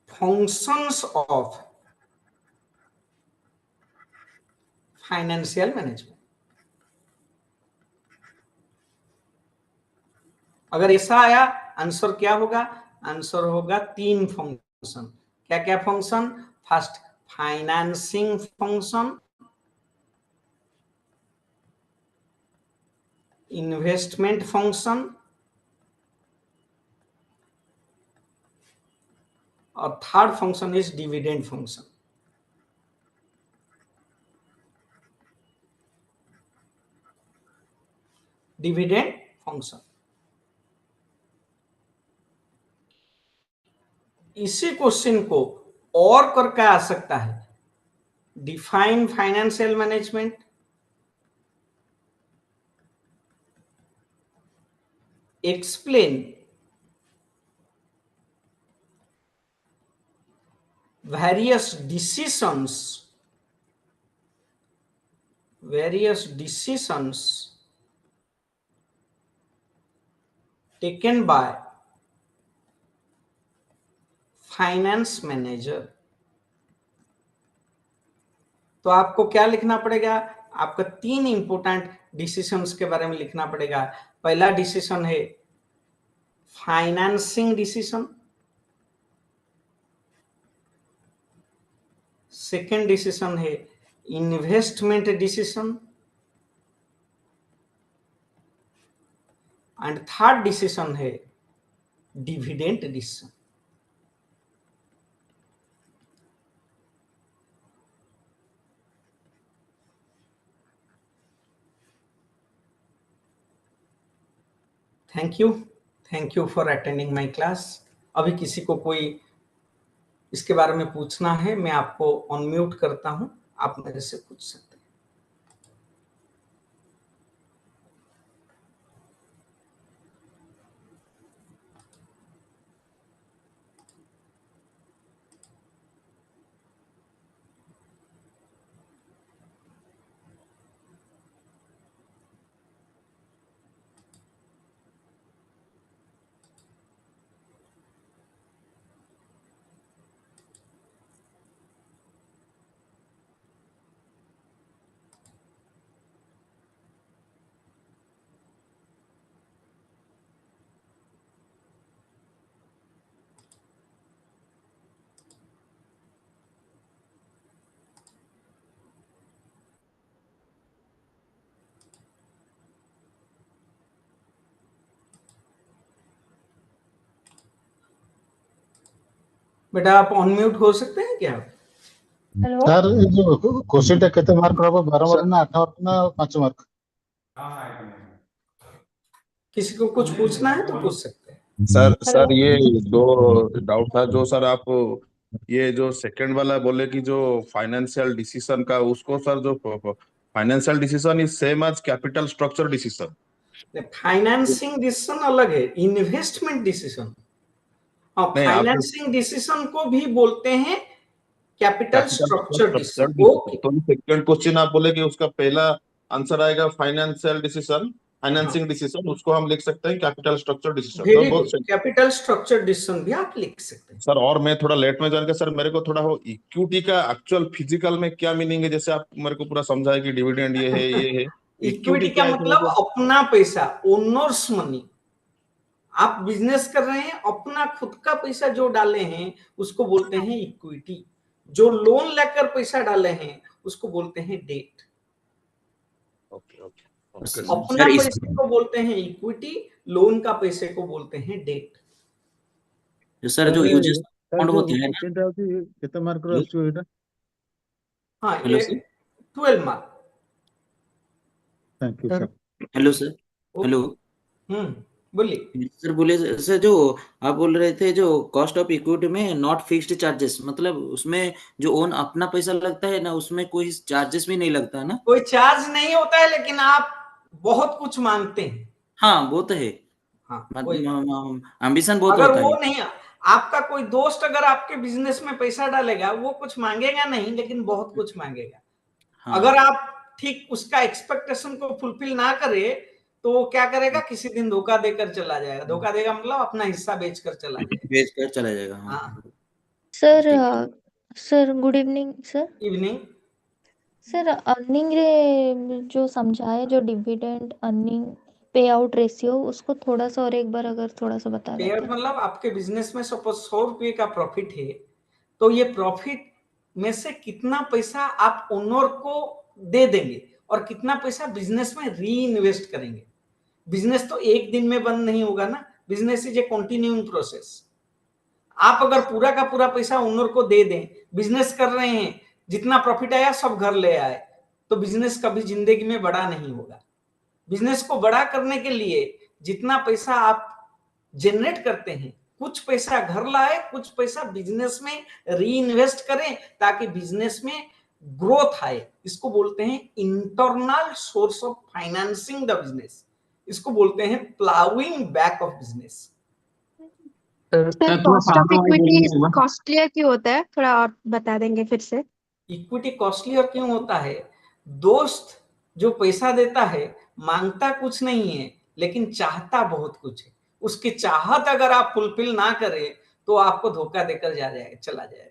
functions of financial management। अगर ऐसा आया आंसर क्या होगा? आंसर होगा 3 फंक्शन। क्या क्या function? First financing function, investment function, और third function is dividend function. Dividend function. इसी क्वेश्चन को और करके आ सकता है, define financial management, explain various decisions taken by finance manager. तो आपको क्या लिखना पड़ेगा? आपका 3 इंपोर्टेंट डिसीजंस के बारे में लिखना पड़ेगा। पहला डिसीजन है फाइनेंसिंग डिसीजन, सेकेंड डिसीजन है investment decision, and third decision है dividend decision. Thank you for attending my class. अभी किसी को कोई इसके बारे में पूछना है, मैं आपको अनम्यूट करता हूं, आप मेरे से पूछ सकते हैं। बेटा आप अनम्यूट हो सकते हैं क्या? हेलो सर ये जो क्वेश्चन टा केते मार्क रहबो 12 मार्क ना 8 मार्क ना 5 मार्क? किसी को कुछ पूछना है तो पूछ सकते हैं। सर ये दो डाउट था जो सर आप ये जो सेकंड वाला बोले कि जो फाइनेंशियल डिसीजन का उसको सर जो financial decision is same as capital structure decision. Financing decision अलग है, इन्वेस्टमेंट डिसीजन। और नहीं आप फाइनेंसिंग डिसीजन को भी बोलते हैं कैपिटल स्ट्रक्चर डिसीजन। ओके, तो सेकंड क्वेश्चन आप बोले कि उसका पहला आंसर आएगा फाइनेंशियल डिसीजन, फाइनेंसिंग डिसीजन, उसको हम लिख सकते हैं capital structure decision. Very good, capital structure decision भी आप लिख सकते हैं। सर और मैं थोड़ा लेट में जान के सर मेरे को थोड़ा वो इक्विटी का एक्चुअल फिजिकल में क्या मीनिंग है, जैसे आप मेरे को पूरा समझाए कि डिविडेंड ये है इक्विटी का मतलब अपना पैसा, ओनर्स मनी। आप बिजनेस कर रहे हैं, अपना खुद का पैसा जो डाले हैं उसको बोलते हैं इक्विटी। जो लोन लेकर पैसा डाले हैं उसको बोलते हैं डेट। अपना पैसे को बोलते हैं इक्विटी, लोन का पैसे को बोलते हैं डेट। सर जो यूजेस अकाउंट होते हैं क्वेश्चन टा केते मार्क रो आछो एटा? हाँ, हेलो ये sir. 12 mark. Thank you sir. Hello sir. Hello बोलिए सर। बोले सर जो आप बोल रहे थे जो कॉस्ट ऑफ इक्विटी में नॉट फिक्स्ड चार्जेस, मतलब उसमें जो ओन अपना पैसा लगता है ना उसमें कोई चार्जेस भी नहीं लगता है ना? कोई चार्ज नहीं होता है, लेकिन आप बहुत कुछ मांगते हैं। हाँ वो तो है। हाँ, एम्बिशन बहुत अगर होता वो है। नहीं, आपका कोई दोस्त अगर आपके बिजनेस में पैसा डालेगा वो कुछ मांगेगा नहीं, लेकिन बहुत कुछ मांगेगा। हाँ। अगर आप ठीक उसका एक्सपेक्टेशन को फुलफिल ना करे तो वो क्या करेगा, किसी दिन धोखा देकर चला जाएगा। धोखा देगा मतलब अपना हिस्सा बेचकर चला जाएगा। बेचकर चला जाएगा। हाँ। Sir good evening sir. Evening sir earning रे जो समझाए, जो डिविडेंड अर्निंग पे आउट रेशियो, उसको थोड़ा सा और एक बार अगर थोड़ा सा बता देते हैं। मतलब आपके बिजनेस में सपोज 100 रुपये का प्रॉफिट है, तो ये प्रॉफिट में से कितना पैसा आप ओनर को दे देंगे और कितना पैसा बिजनेस में री इन्वेस्ट करेंगे। बिजनेस तो एक दिन में बंद नहीं होगा ना, business is a continuing process. आप अगर पूरा का पूरा पैसा ओनर को दे दें, बिजनेस कर रहे हैं, जितना प्रॉफिट आया सब घर ले आए, तो बिजनेस कभी जिंदगी में बड़ा नहीं होगा। बिजनेस को बड़ा करने के लिए जितना पैसा आप जनरेट करते हैं, कुछ पैसा घर लाए, कुछ पैसा बिजनेस में री इन्वेस्ट करें ताकि बिजनेस में ग्रोथ आए। इसको बोलते हैं internal source of financing the business. इसको बोलते हैं ploughing back of business. Sir cost of equity costly क्यों होता है, थोड़ा और बता देंगे फिर से? इक्विटी कॉस्टली और क्यों होता है? दोस्त जो पैसा देता है मांगता कुछ नहीं है, लेकिन चाहता बहुत कुछ है। उसकी चाहत अगर आप फुलफिल ना करें तो आपको धोखा देकर चला जाएगा।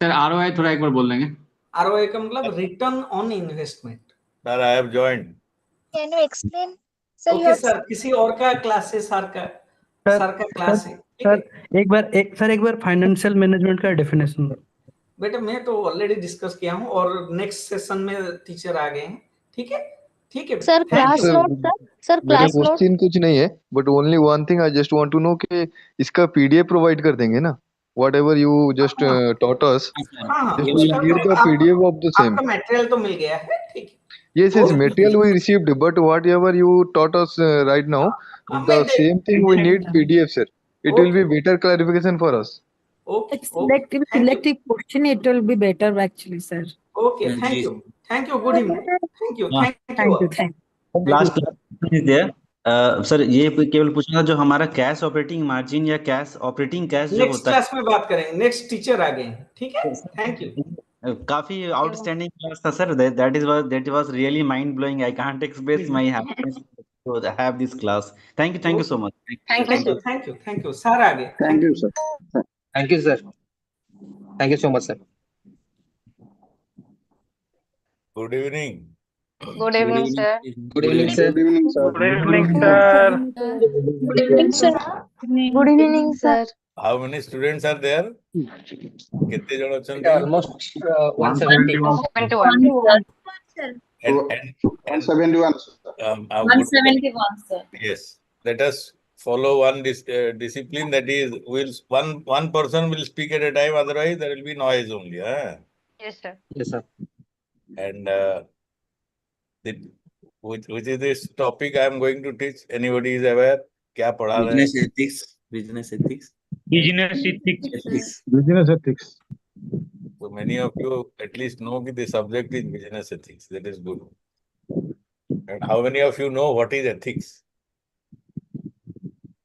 सर आरओआई थोड़ा एक बार बोल देंगे। आरओआई का मतलब return on investment. Sir I have joined. Can you explain okay sir, किसी और का क्लास है? सर का क्लास है। एक बार फाइनेंशियल मैनेजमेंट का डेफिनेशन। बेटा मैं तो ऑलरेडी डिस्कस किया हूं और नेक्स्ट सेशन में टीचर आ गए हैं। ठीक है sir class note. Sir class note question कुछ नहीं है, but only one thing I just want to know कि इसका पीडीएफ प्रोवाइड कर देंगे ना, whatever you just taught us, PDF of the same. आपका मटेरियल तो मिल गया है, ठीक है? Yes, material we received, but whatever you taught us right now, The same thing we need PDF, sir. It will be better clarification for us. Okay. Selective question, it will be better actually, sir. Okay, thank you. Thank you. Good evening. Thank you. Thank you. Last is there sir, ये केवल पूछना जो हमारा cash operating margin या cash operating cash जो next होता class में बात करेंगे, नेक्स्ट टीचर आ गए हैं, ठीक है, थैंक यू। है, काफी आउटस्टैंडिंग क्लास था sir, that was really mind blowing, I can't express my happiness to have this class. Thank you so much. Thank you sir, आ गए। Thank you, sir. Thank you, sir. Thank you so much, sir. Good evening. Good evening, sir. Good evening, sir. Good evening, sir. Good evening, sir. Good evening, sir. Good evening, sir. How many students are there? कितने जन अछंती? Almost 171. 21. And 171, sir. 171, sir. Yes. Let us follow one discipline, that is, one person will speak at a time, otherwise there will be noise only. Yes, sir. Yes, sir. And which is this topic I am going to teach? Anybody is aware? क्या पढ़ा रहे हैं? Business ethics, business ethics, Business ethics. Business ethics. So many of you at least know that the subject is business ethics. That is good. And how many of you know what is ethics?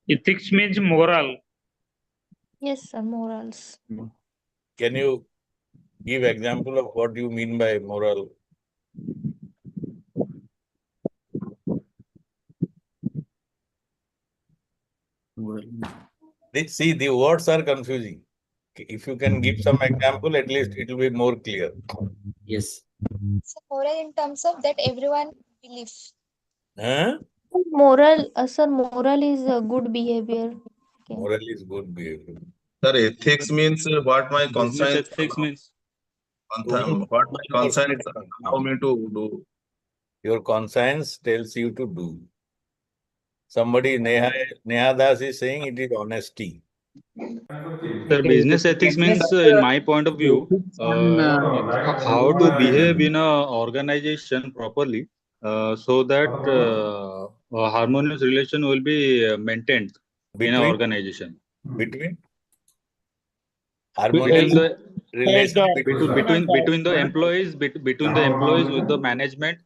Ethics means moral. Yes, sir, morals. Can you give example of what you mean by moral? See, the words are confusing. If you can give some example, at least it will be more clear. yes. So moral in terms of that everyone believes. Huh? Moral, sir, moral is a good behavior. Okay. Moral is good behavior. Sir, ethics means what my conscience. Ethics means What my conscience allow me to do. Your conscience tells you to do. Somebody, Neha Das is saying it is honesty. The business ethics means, in my point of view, how to behave in a organization properly, so that a harmonious relation will be maintained in an organization. Between the relation between the employees, between the employees with the management.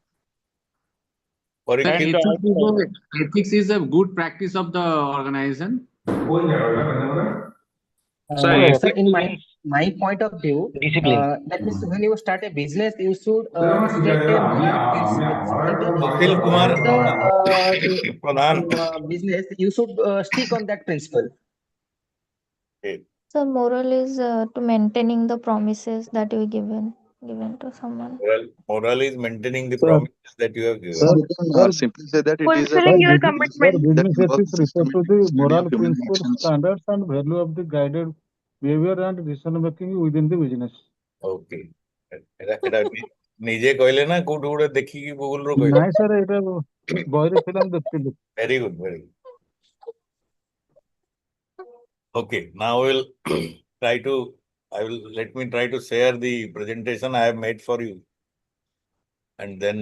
Ethics is a good practice of the organization. So in my point of view, that means when you start a business, you should set a business. You should stick on that principle. So moral is to maintaining the promises that you given to someone. Moral is maintaining the promises that you have given. Sir, simply say that it is Fulfilling your commitment. Business ethics refer to the moral principles, standards, and value of the guided behavior and decision making within the business. Okay. নিজে কইলে না code উড়ে দেখি কি Google रो কইলে নাই sir এটা বইরে ছিলাম দেখতে। Very good, very good. Okay, now we'll let me try to share the presentation I have made for you, and then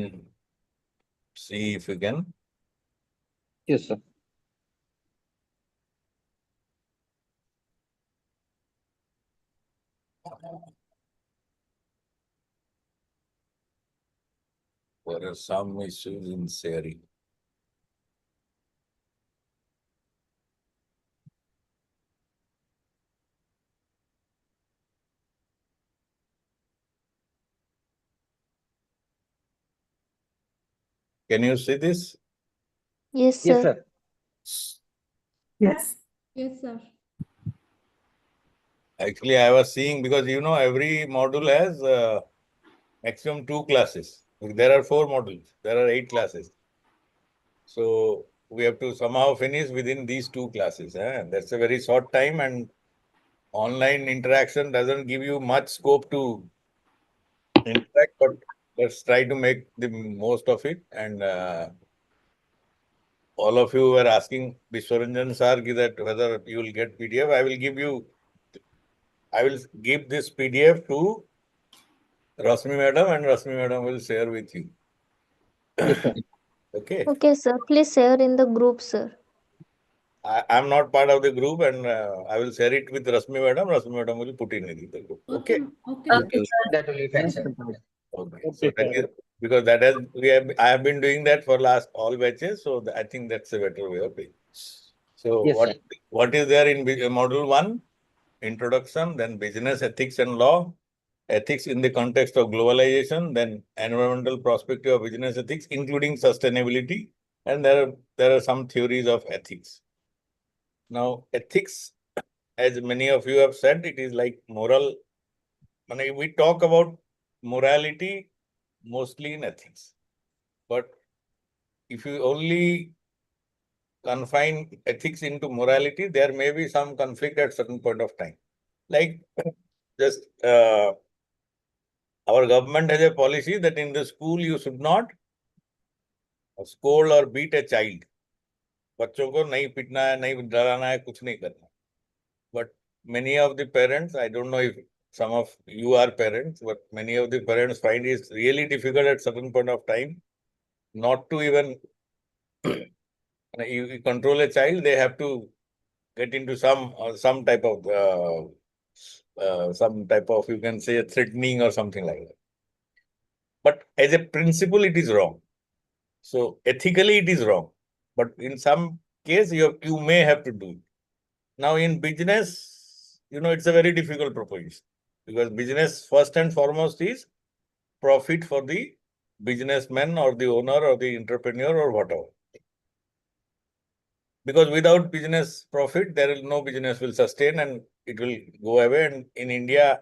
see if you can. Yes, sir. There are some issues in sharing. Can you see this? Yes, sir. Yes, sir. Yes. Yes, sir. Actually, I was seeing, because every module has maximum 2 classes. There are 4 modules. There are 8 classes. So we have to somehow finish within these 2 classes. That's a very short time, and online interaction doesn't give you much scope to interact, but let's try to make the most of it. And all of you were asking Vishwaranjan sir that whether you will get PDF. I will give this PDF to Rasmi madam, and Rasmi madam will share with you. Yes, sir. Okay. Okay, sir. Please share in the group, sir. I'm not part of the group, and I will share it with Rasmi Madam. Rasmi Madam will put in the group. Okay. Okay, sir. That will be fine, sir. Okay. So that is because that has I have been doing that for last all batches. So I think that's a better way of doing. So Yes, sir. what is there in module 1? Introduction, then business ethics and law, ethics in the context of globalization, then environmental perspective of business ethics, including sustainability, and there are some theories of ethics. Now, ethics, as many of you have said, it is like moral. When we talk about morality, mostly in ethics. But if you only confine ethics into morality, there may be some conflict at certain point of time. Like just our government has a policy that in the school you should not scold or beat a child. बच्चों को नहीं पीटना है, नहीं डराना है, कुछ नहीं करना. But many of the parents, I don't know if some of you are parents, but many of the parents find it really difficult at certain point of time not to even you control a child. They have to get into some type of you can say threatening or something like that. But as a principle, it is wrong. So ethically, it is wrong. But in some case, you may have to do it. Now in business, it's a very difficult proposition because business first and foremost is profit for the businessman or the owner or the entrepreneur or whatever. Because without business profit, there is no business will sustain and it will go away. And in India,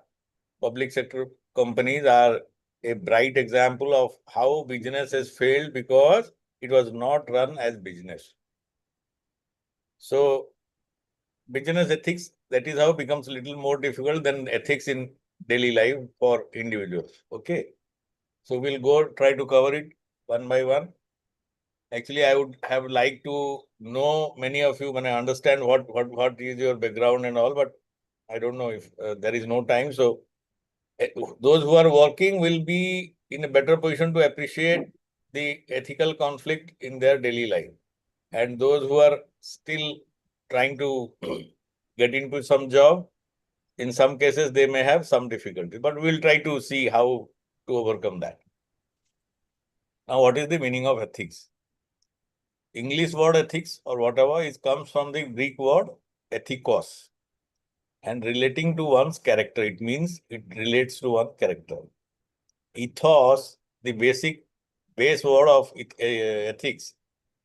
public sector companies are a bright example of how business has failed because it was not run as business. So business ethics, that is how it becomes a little more difficult than ethics in daily life for individuals. Okay. So we'll try to cover it one by one. Actually, I would have liked to know many of you when I understand what is your background and all, but I don't know if there is no time. So those who are working will be in a better position to appreciate the ethical conflict in their daily life. And those who are still trying to get into some job, in some cases, they may have some difficulty, but we'll try to see how to overcome that. Now, what is the meaning of ethics? English word ethics or whatever comes from the Greek word ethikos and relating to one's character. It means it relates to one's character. Ethos, the base word of ethics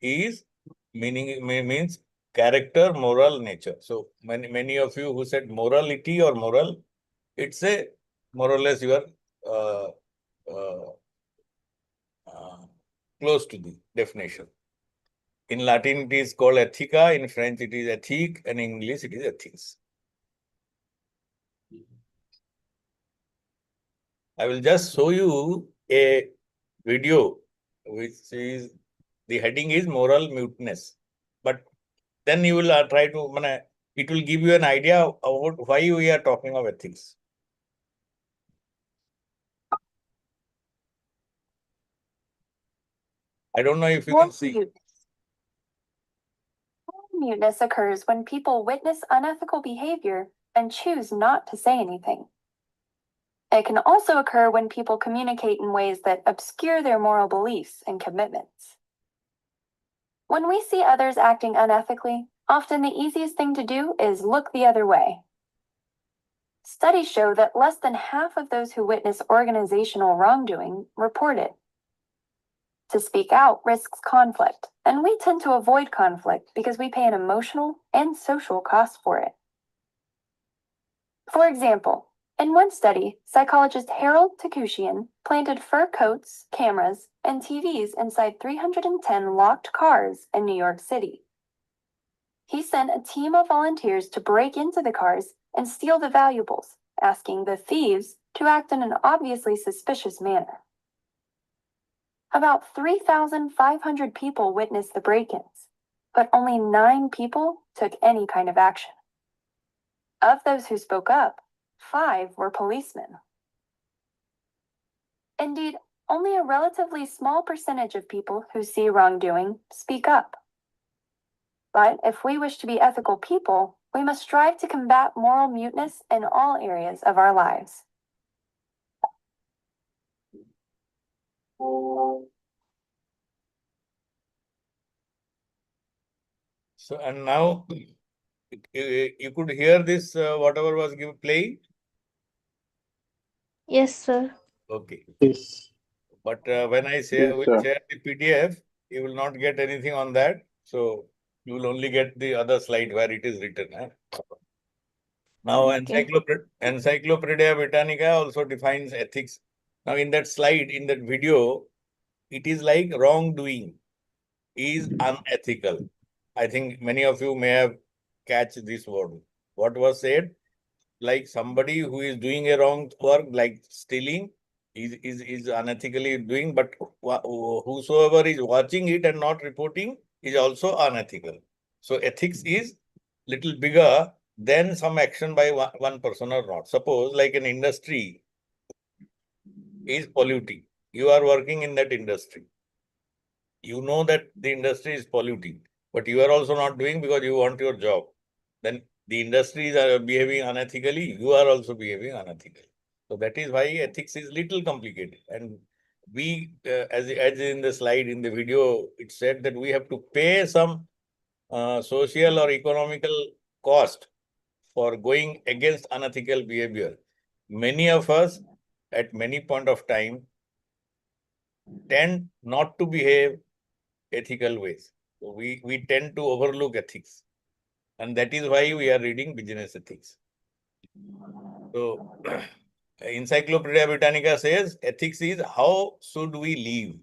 is means character, moral, nature. So many of you who said morality or moral, it's a more or less you are close to the definition. In Latin, it is called ethica. In French, it is ethique. And in English, it is ethics. I will just show you a video, which is, the heading is moral muteness. But then you will try to, it will give you an idea about why we are talking of ethics. I don't know if you can see. Muteness occurs when people witness unethical behavior and choose not to say anything. It can also occur when people communicate in ways that obscure their moral beliefs and commitments. When we see others acting unethically, often the easiest thing to do is look the other way. Studies show that less than half of those who witness organizational wrongdoing report it. To speak out risks conflict, and we tend to avoid conflict because we pay an emotional and social cost for it. For example, in one study, psychologist Harold Takushian planted fur coats, cameras, and TVs inside 310 locked cars in New York City. He sent a team of volunteers to break into the cars and steal the valuables, asking the thieves to act in an obviously suspicious manner. About 3,500 people witnessed the break-ins, but only 9 people took any kind of action. Of those who spoke up, 5 were policemen. Indeed, only a relatively small percentage of people who see wrongdoing speak up. But if we wish to be ethical people, we must strive to combat moral muteness in all areas of our lives. So, and now you could hear this, whatever was playing? Yes, sir. Okay. Yes. But when I say Yes, I will sir. share the PDF, you will not get anything on that. So you will only get the other slide where it is written. Now, Encyclopedia Britannica also defines ethics. Now, in that slide, in that video, it is like wrongdoing is unethical. I think many of you may have catch this word. What was said? Like somebody who is doing a wrong work, like stealing, is unethically doing, but whosoever is watching it and not reporting is also unethical. So ethics is little bigger than some action by one person or not. Suppose like an industry is polluting. You are working in that industry. You know that the industry is polluting, but you are also not doing because you want your job. Then the industries are behaving unethically, you are also behaving unethically. So that is why ethics is little complicated. And we, as in the slide in the video, it said that we have to pay some social or economical cost for going against unethical behavior. Many of us at many point of time tend not to behave ethical ways. So we tend to overlook ethics. And that is why we are reading business ethics. So Encyclopedia Britannica says ethics is how should we live?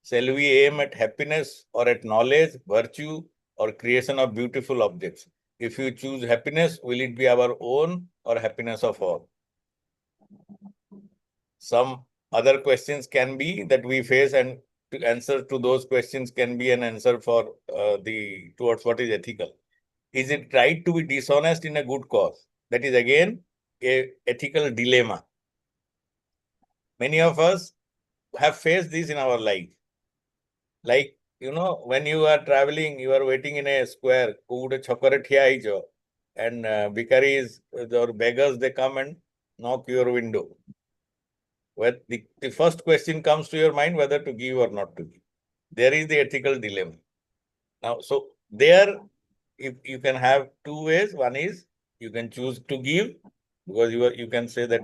Shall we aim at happiness or at knowledge, virtue, or creation of beautiful objects? If you choose happiness, will it be our own or happiness of all? Some other questions can be that we face, and to answer to those questions can be an answer for towards what is ethical. Is it right to be dishonest in a good cause? That is again a ethical dilemma. Many of us have faced this in our life. Like, you know, when you are traveling, you are waiting in a square, and bikaris or beggars, they come and knock your window. Where the first question comes to your mind whether to give or not to give. There is the ethical dilemma. Now, so there, if you can have two ways. One is you can choose to give, because you can say that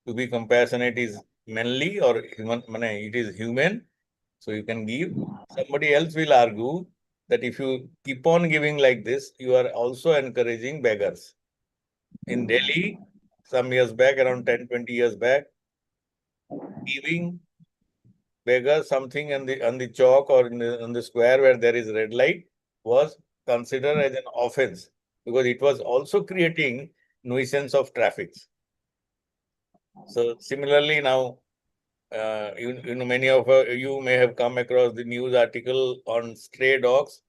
to be compassionate is manly or human, it is human. So you can give. Somebody else will argue that if you keep on giving like this, you are also encouraging beggars. In Delhi, some years back, around 10, 20 years back, giving beggars something on the chalk or on the square where there is red light was considered as an offense, because it was also creating nuisance of traffic. So similarly now, many of you may have come across the news article on stray dogs.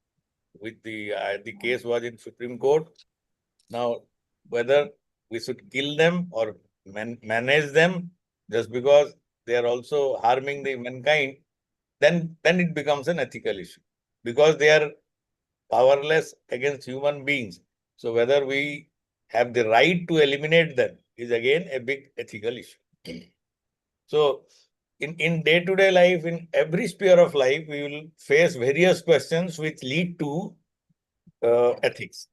With the case was in Supreme Court. Now, whether we should kill them or manage them just because they are also harming the mankind, then it becomes an ethical issue, because they are powerless against human beings. So whether we have the right to eliminate them is again a big ethical issue. So in day-to-day life, in every sphere of life, we will face various questions which lead to ethics.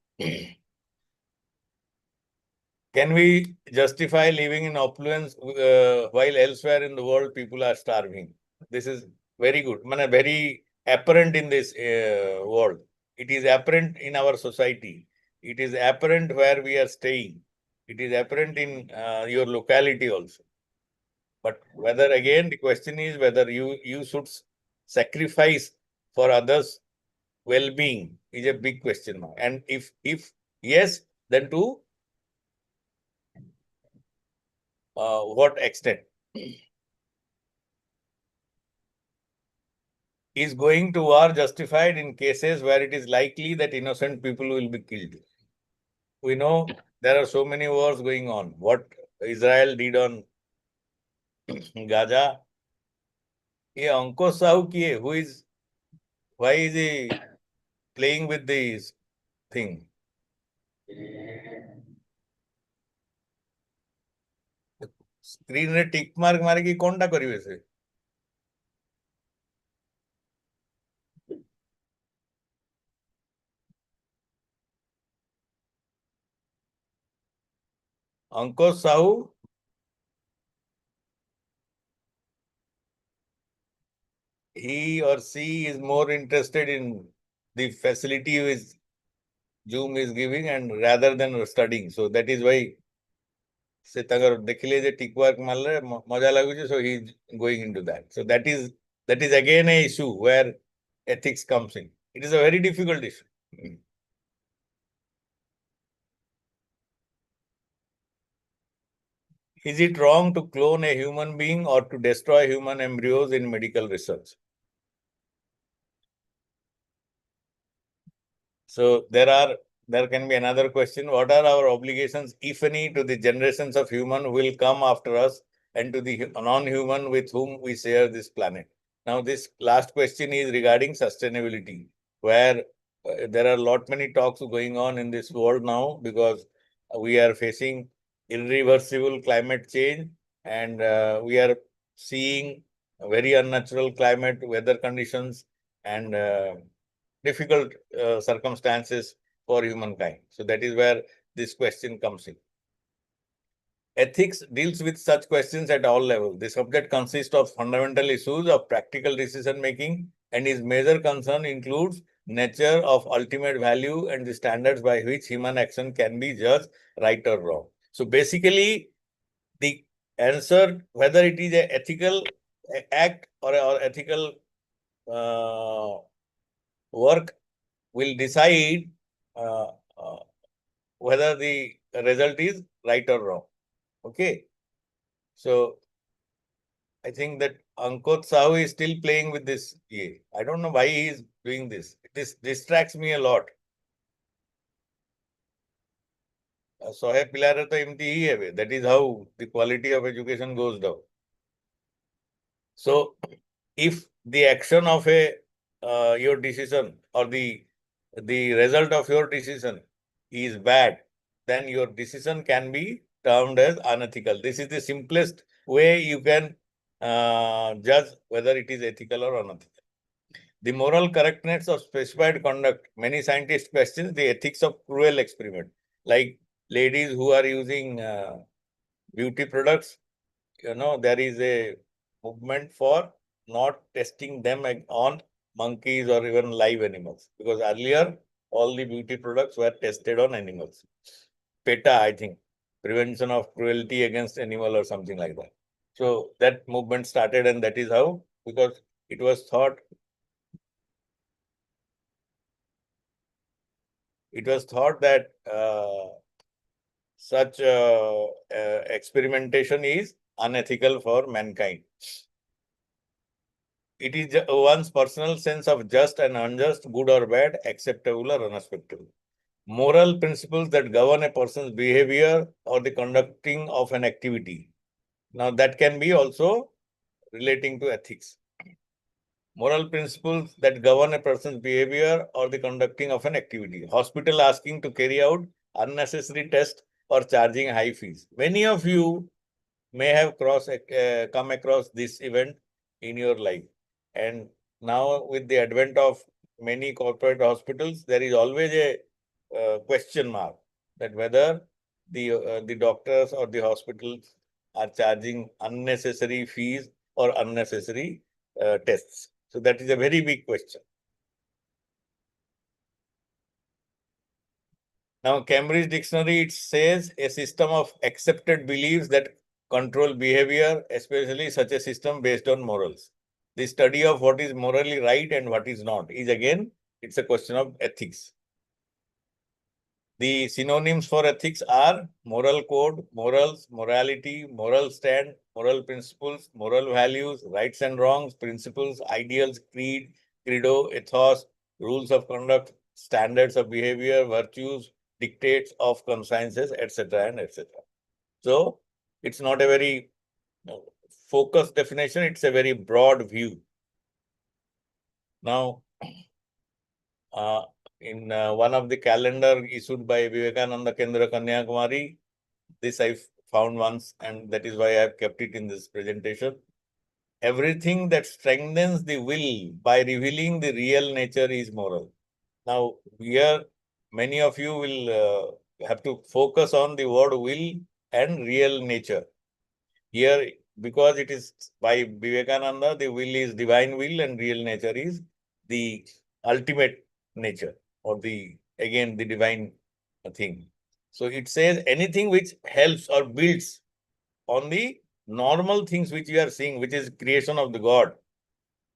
Can we justify living in opulence while elsewhere in the world people are starving? This is very good. Very apparent in this world. It is apparent in our society. It is apparent where we are staying. It is apparent in your locality also. But whether, again, the question is whether you should sacrifice for others' well-being is a big question now. And if yes, then to what extent? Is going to war justified in cases where it is likely that innocent people will be killed? We know there are so many wars going on. What Israel did on Gaza, Ankush Sahu why is he playing with this thing. Screen रे tick mark मारे कि कौन टा करिवे से? Ankush Sahu. He or she is more interested in the facility which Zoom is giving and rather than studying. So that is why se tagar dekhile je tick mark marle maja laguche, so he is going into that. So that is again a issue where ethics comes in. It is a very difficult issue. Is it wrong to clone a human being or to destroy human embryos in medical research? So there can be another question. What are our obligations, if any, to the generations of human who will come after us and to the non-human with whom we share this planet? Now, this last question is regarding sustainability, where there are many talks going on in this world now because we are facing irreversible climate change and we are seeing very unnatural climate weather conditions and difficult circumstances for humankind. So that is where this question comes in. Ethics deals with such questions at all levels. The subject consists of fundamental issues of practical decision making, and its major concern includes nature of ultimate value and the standards by which human action can be judged right or wrong. So basically, the answer, whether it is an ethical act or ethical work, will decide whether the result is right or wrong. Okay. So I think that Ankush Sahu is still playing with this. I don't know why he is doing this. This distracts me a lot. That is how the quality of education goes down. So if the action of your decision or the result of your decision is bad, then your decision can be termed as unethical. This is the simplest way you can judge whether it is ethical or unethical. The moral correctness of specified conduct. Many scientists question the ethics of cruel experiment, like ladies who are using beauty products. There is a movement for not testing them on monkeys or even live animals, because earlier all the beauty products were tested on animals. PETA, I think, prevention of cruelty against animal or something like that. So that movement started, and that is how, because it was thought that such experimentation is unethical for mankind. It is one's personal sense of just and unjust, good or bad, acceptable or unacceptable. Moral principles that govern a person's behavior or the conducting of an activity. Now that can be also relating to ethics. Moral principles that govern a person's behavior or the conducting of an activity. Hospital asking to carry out unnecessary tests or charging high fees. Many of you may have come across this event in your life. And now with the advent of many corporate hospitals, there is always a question mark that whether the doctors or the hospitals are charging unnecessary fees or unnecessary tests. So that is a very big question. Now, Cambridge Dictionary, it says a system of accepted beliefs that control behavior, especially such a system based on morals. The study of what is morally right and what is not is, again, it's a question of ethics. The synonyms for ethics are moral code, morals, morality, moral stand, moral principles, moral values, rights and wrongs, principles, ideals, creed, credo, ethos, rules of conduct, standards of behavior, virtues, dictates of consciences, etc. and etc. So it's not a very focused definition, it's a very broad view. Now, in one of the calendar issued by Vivekananda Kendra Kanyakumari. This I found once, and that is why I have kept it in this presentation. Everything that strengthens the will by revealing the real nature is moral. Now, here, many of you will have to focus on the word will and real nature. Here, because it is by Vivekananda, the will is divine will and real nature is the ultimate nature, or the divine thing. So it says anything which helps or builds on the normal things which you are seeing, which is creation of the God,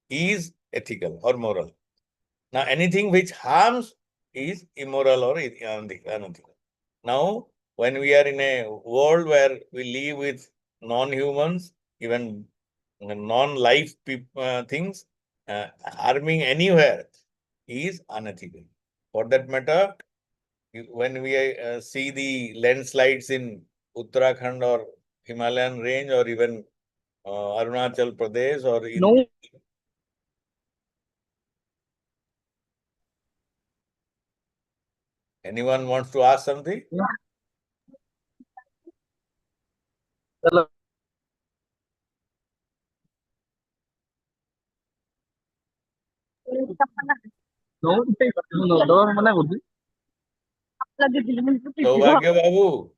is ethical or moral. Now, anything which harms is immoral or unethical. Now, when we are in a world where we live with non-humans, even non-life things, harming anywhere is unethical. For that matter, when we see the landslides in Uttarakhand or Himalayan range, or even Arunachal Pradesh, or in anyone wants to ask something? Hello. Saubhagya Babu,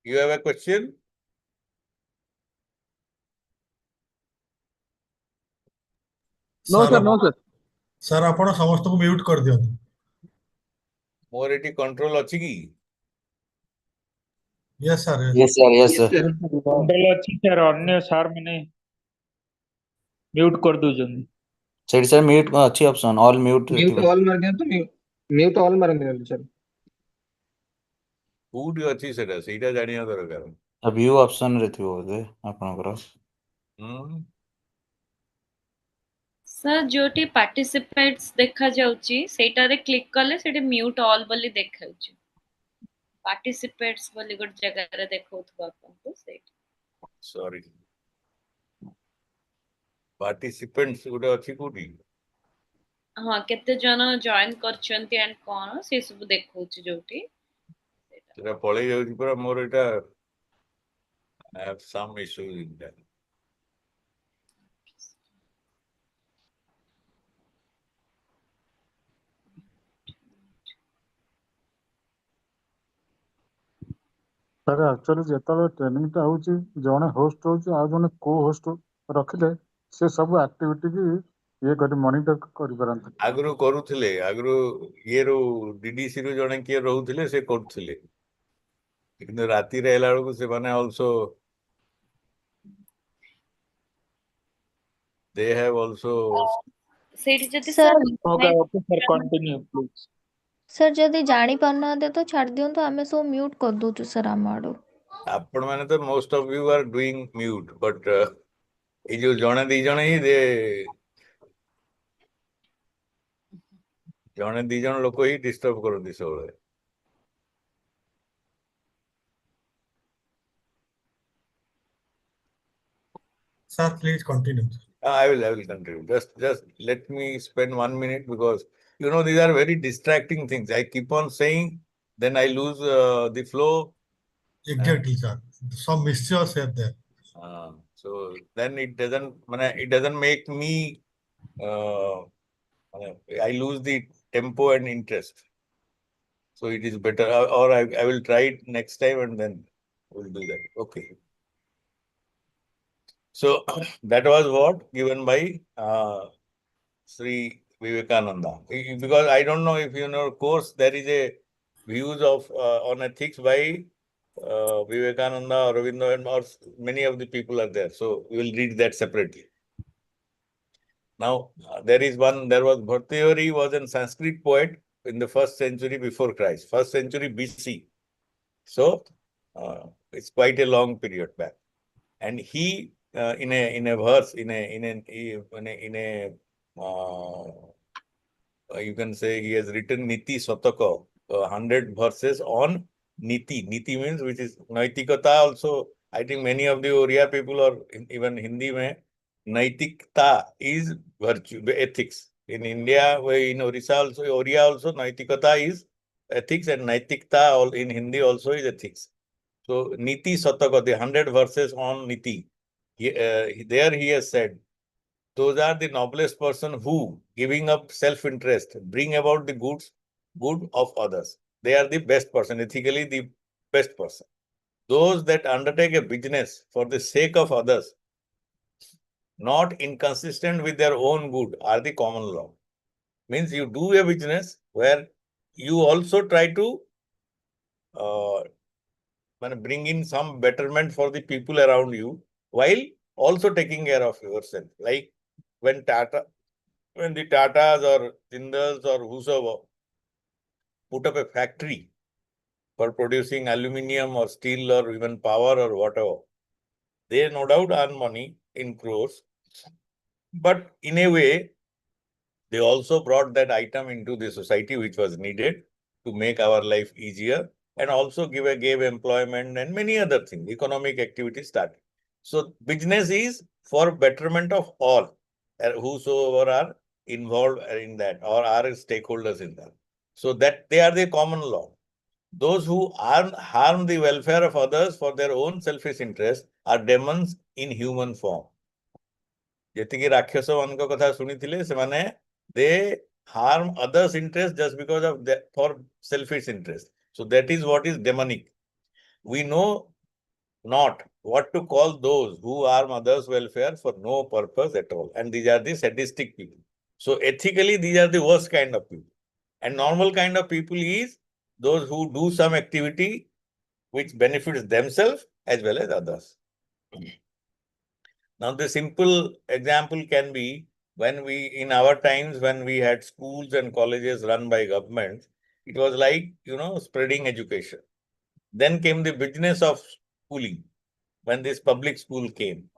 you have a question? No, sir, no, sir. Sir, ଆପଣ ସମସ୍ତଙ୍କୁ mute କରିଦିଅନ୍ତୁ। ମୋର ଏଠି control ଅଛି କି? Yes, sir. Yes, sir. Yes, sir. Control ଅଛି sir, ଅନ୍ୟ sir ମାନେ mute କରିଦଉଛନ୍ତି। ସେଠି sir mute ଅଛି option, all mute Mute ଥିବ। all ମାରି ଦିଅନ୍ତୁ, mute all ମାରନ୍ତୁ sir। କୋଉଠି ଅଛି ସେଇଟା ଜାଣିବା ଦରକାର। view option ରେ ଥିବ ବୋଧେ ଆପଣଙ୍କର। सर जोटी पार्टिसिपेट्स देखा जाउची सेटारे क्लिक कले सेटे म्यूट ऑल बोली देखाउची पार्टिसिपेट्स बोली गुड जगह रे देखौथबो आपनको सेट सॉरी पार्टिसिपेंट्स गुटे अछि कोठी हां केते जन जॉइन करचंती एंड कोन से सब देखौची जोटी सेटा पळे जाउची पर मोर एटा I have some issues in that sir actually जेतले ट्रेनिंग टा होची जने होस्ट होची आ जने को होस्ट रखिले से सब एक्टिविटी की ये कर मॉनिटर करि परंत आगरु करूथिले आगरु ये रो डीडीसी रो जने के रहउथिले से करथिले किंतु राती रे हेला को से माने आल्सो they have also सेठी जति sir okay okay sir continue please sir जदि जानी पाना दे तो छाड़ दियो तो हमें सब म्यूट कर दो छु सर आमाडो आपण माने तो most of you are doing mute but ए जो जने दी जने ही दे जने दी जन लोक ही डिस्टर्ब करती सब Sir, please continue. I will continue. Just let me spend 1 minute because you know these are very distracting things. I keep on saying, then I lose the flow. Exactly, sir. Some mischief said there. So then it doesn't make me. I lose the tempo and interest. So it is better, or I will try it next time, and then we'll do that. Okay. So that was what given by Sri Vivekananda. Because I don't know if you know course, there is a views of on ethics by Vivekananda, Aurobindo, and or many of the people are there. So we will read that separately. Now there was Bhartrihari was a Sanskrit poet in the 1st century before Christ, 1st century BC. So it's quite a long period back, and he. In a verse, in a you can say he has written Niti Sataka, 100 verses on Niti. Niti means which is Naitikata also. I think many of the Oriya people or even Hindi mein Naitikta is virtue, ethics. In India, in Orissa also, Oriya also, Naitikata is ethics, and Naitikta in Hindi also is ethics. So Niti Sataka, the 100 verses on Niti, there he has said, those are the noblest person who, giving up self-interest, bring about the good of others. They are the best person, ethically the best person. Those that undertake a business for the sake of others, not inconsistent with their own good, are the common law. Means you do a business where you also try to bring in some betterment for the people around you, while also taking care of yourself. Like when the Tatas or Jindals or whosoever put up a factory for producing aluminium or steel or even power or whatever, they no doubt earn money in crores. But in a way, they also brought that item into the society which was needed to make our life easier, and also gave employment and many other things. Economic activity started. So business is for betterment of all whosoever are involved in that or are stakeholders in that. So that they are the common law. Those who harm the welfare of others for their own selfish interest are demons in human form. ଯେତିକି ରାକ୍ଷସ ମାନଙ୍କ କଥା ଶୁଣିଥିଲେ ସେମାନେ they harm others' interest just because of for selfish interest. So that is what is demonic. We know not what to call those who harm others' welfare for no purpose at all, and these are the sadistic people. So ethically, these are the worst kind of people. And normal kind of people is those who do some activity which benefits themselves as well as others. Now, the simple example can be when in our times, when we had schools and colleges run by governments, it was like, spreading education. Then came the business of schooling when this public school came.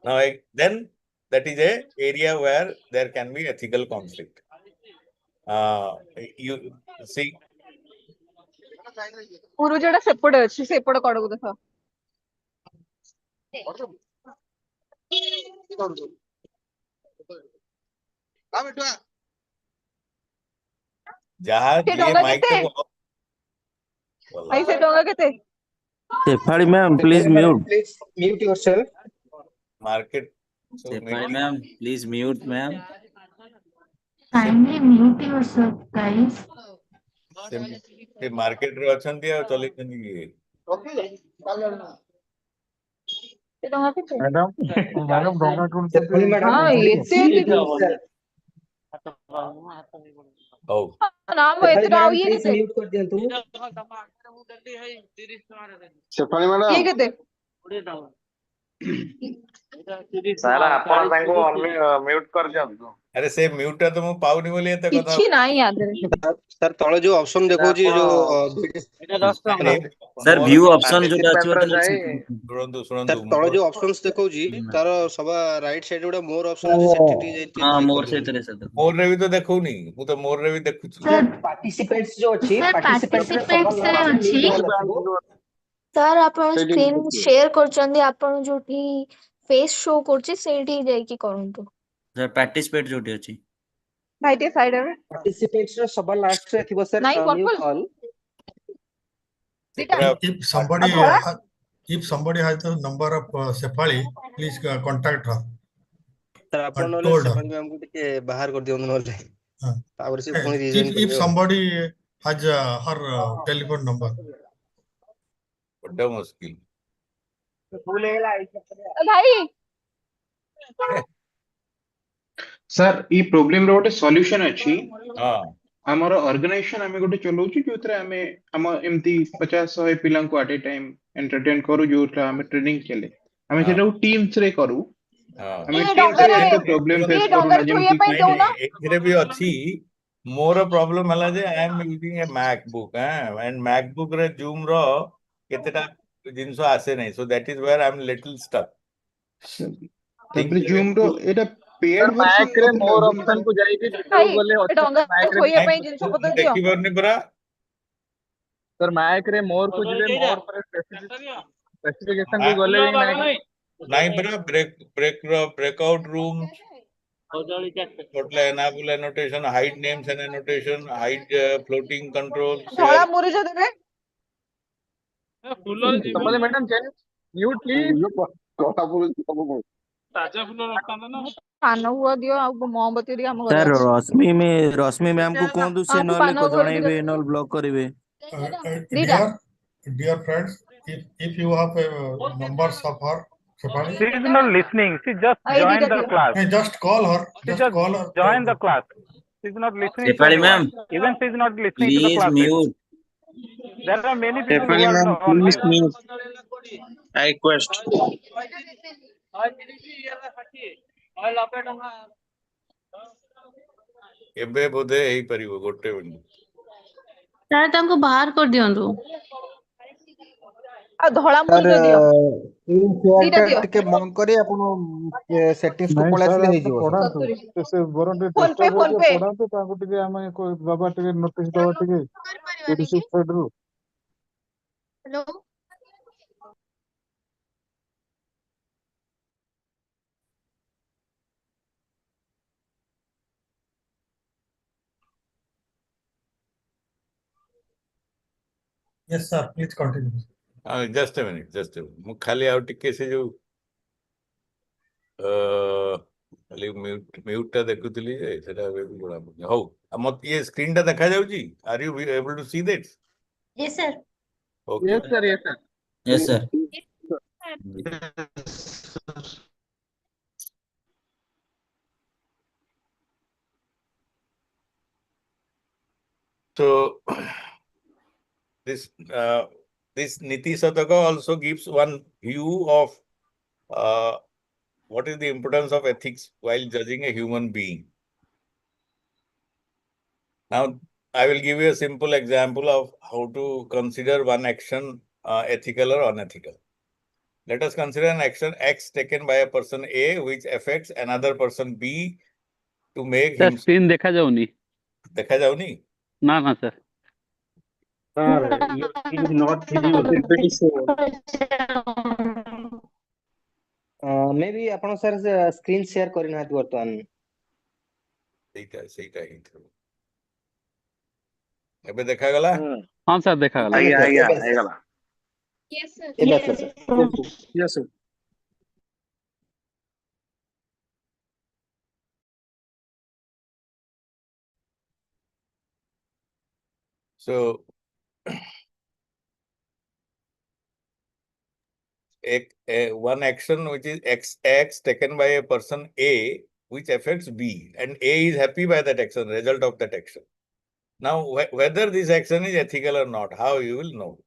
Now, then that is a area where there can be ethical conflict. You see. Sefali ma'am, please mute. Please mute yourself. Market. Sefali ma'am, please mute ma'am. Kindly mute yourself, guys. The market रे अछंती आ चले जनी madam madam डोंगा कौन से हाँ Oh. please mute कर दिया तुम Sefali madam ये कहते साला आपण तांको म्यूट कर दियंतु अरे से म्यूट तो मु पाउनी बोली एते कथा किछि नाही याद सर तळे जो ऑप्शन देखो जी जो सर व्यू ऑप्शन जो सुनंतु सर तळे जो ऑप्शंस देखो जी तार सब राइट साइड गुडा मोर ऑप्शन अछि सेटिटी जाई हां मोर से तरे सर मोर रे भी तो देखौनी मु तो मोर रे भी देखुची पार्टिसिपेट्स जो अछि पार्टिसिपेट्स रे अछि सर आपण स्क्रीन शेयर करचंदी आपण जोठी फेस शो करछि सेठी जाई की करंतु सर पार्टिसिपेट जोठी अछि राइट साइड रे पार्टिसिपेट्स रो सब लास्ट रे थिबो sir mute all if somebody has the number of Sefali, please contact her. Sir आपण नले सेफन मैम को टिके बाहर कर दियो नले तावर से phone reason if somebody has her telephone number. बड़ा मुश्किल भाई सर ई प्रॉब्लम रो गोटे सॉल्यूशन अछि हां हमर ऑर्गेनाइजेशन हमें गोटे चलौची जोतरे हमें हम एमती 50-100 पिलां को एट ए टाइम एंटरटेन करू जोटा हमें ट्रेनिंग चले हमें सेटा टीम्स रे करू हमें टीम्स रे एक प्रॉब्लम फेस करू ना जेमती एकरे भी अछि मोर प्रॉब्लम हला जे I am using a MacBook and MacBook रे जूम रो केतेटा जिंसो आसे नहीं so that is where I am little stuck तबरे जूम रो एटा पेड मैक रे मोर ऑप्शन को जाई भी बोले मैक रे होय पई जिंसो बदल दियो देखि बरनी परा सर मैक रे मोर को जिले मोर पर स्पेसिफिकेशन को गले नहीं परा breakout room Total enable annotation, hide names and annotation, hide floating control, ଧଳା share. ମୁରୁଜ ଦେବେ madam, can you mute please? ପାନ ଗୁଆ ଦିଅ ଆଉ ମହମବତୀ ଟିକେ ଆମ ଘରେ सर ଅଛି रश्मि मैम को कहतु से ଆମକୁ नले ପାନ को ଗୁଆ ଟିକେ जणैबे नल ब्लॉक करिवे ଦିଟା Dear friends, if you have numbers of her, Shefali, She is not listening. She just ଏଇ joined ଦିଟା the ଦିଅ class. hey, just call her. She Just just call her. joined the class. She is not listening to Shefali anyone. ma'am, Even she is not listening to the please classes. mute. There are many people who Shefali are ma'am, on please this. mute. I request. ଏବେ ବୋଧେ ହେଇପାରିବ ଗୋଟେ minute. Sir ତାଙ୍କୁ ବାହାର କରିଦିଅନ୍ତୁ। ଆଉ ଧଳା ମୁରୁଜ ଦିଅ ଦିଟା ଦିଅ ଟିକେ ବନ୍ଦ କରି ଆପଣ ସେଟିଂସ୍ କୁ ନାଇଁ ପଳେଇ ସାର୍ ଆସିଲେ ଆପଣ ହେଇଯିବ ପଢାନ୍ତୁ ସେ ବରଂ ଟିକେ ଫୋନ ପେ ଡିଷ୍ଟର୍ବ ଫୋନ ହେଇଯିବ ପେ ପଢାନ୍ତୁ ତାଙ୍କୁ ଟିକେ ଆମେ ବାବା ଟିକେ ନୋଟିସ୍ ଦବା ଟିକେ leadership ସାଇଡରୁ Hello. Yes, sir. Please continue. Just a minute, just a minute। ମୁଁ ଖାଲି ଆଉ ଟିକେ ସେ ଯୋଉ ଖାଲି म्यूट ଟା ଦେଖୁଥିଲି ଯେ ସେଟା ଏବେ ବି ଜଣା ପଡୁନି। ହଉ ମତେ ଇଏ ସ୍କ୍ରିନ୍ ଟା ଦେଖା ଯାଉଛି? Are you able to see that? Yes, sir. Okay। Yes, sir. Yes, sir. Yes, sir. So this Niti Sataka also gives one view of what is the importance of ethics while judging a human being. Now, I will give you a simple example of how to consider one action ethical or unethical. Let us consider an action X taken by a person A which affects another person B to make him. Screen देखा जाऊनी। देखा जाऊनी? ना ना sir. Sir, your screen is not visible. Maybe ଆପଣ sir screen share କରିନାହାନ୍ତି ବର୍ତ୍ତମାନ ସେଇଟା ହିଁ ଥିବ। ଏବେ ଦେଖାଗଲା? हाँ सर देखा गला। ଆଜ୍ଞା ହେଇଗଲା। Yes, sir. ଏବେ ଆସିଲା sir Yes, sir. So one action which is X taken by a person A which affects B, and A is happy by that action, result of that action. Now, whether this action is ethical or not, how you will know?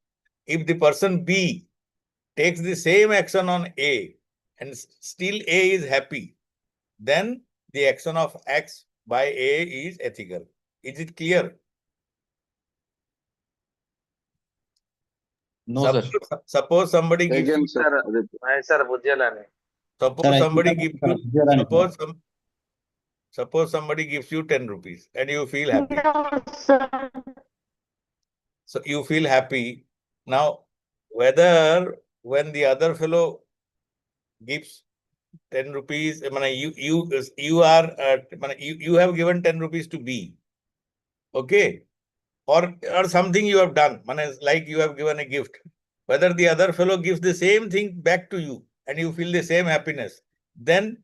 If the person B takes the same action on A and still A is happy, then the action of X by A is ethical. Is it clear? No, sir. Suppose somebody gives Again, you, sir. Nahi, sir, बुझेलानी। suppose somebody gives you, suppose somebody gives you 10 rupees and you feel happy. No, sir. So you feel happy. Now, whether when the other fellow gives 10 rupees, you have given 10 rupees to B, okay, or something you have done, like you have given a gift. Whether the other fellow gives the same thing back to you and you feel the same happiness, then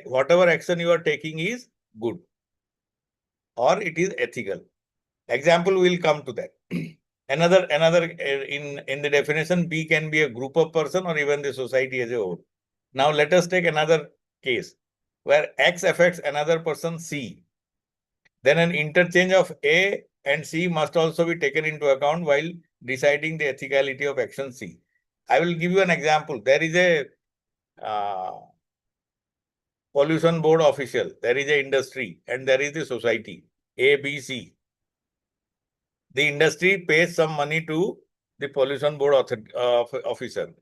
whatever action you are taking is good or it is ethical. Example will come to that. Another in the definition, B can be a group of person or even the society as a whole. Now let us take another case where X affects another person C. Then an interchange of A and C must also be taken into account while deciding the ethicality of action C. I will give you an example. There is a pollution board official, there is a industry, and there is the society, A, B, C. The industry pays some money to the pollution board officer.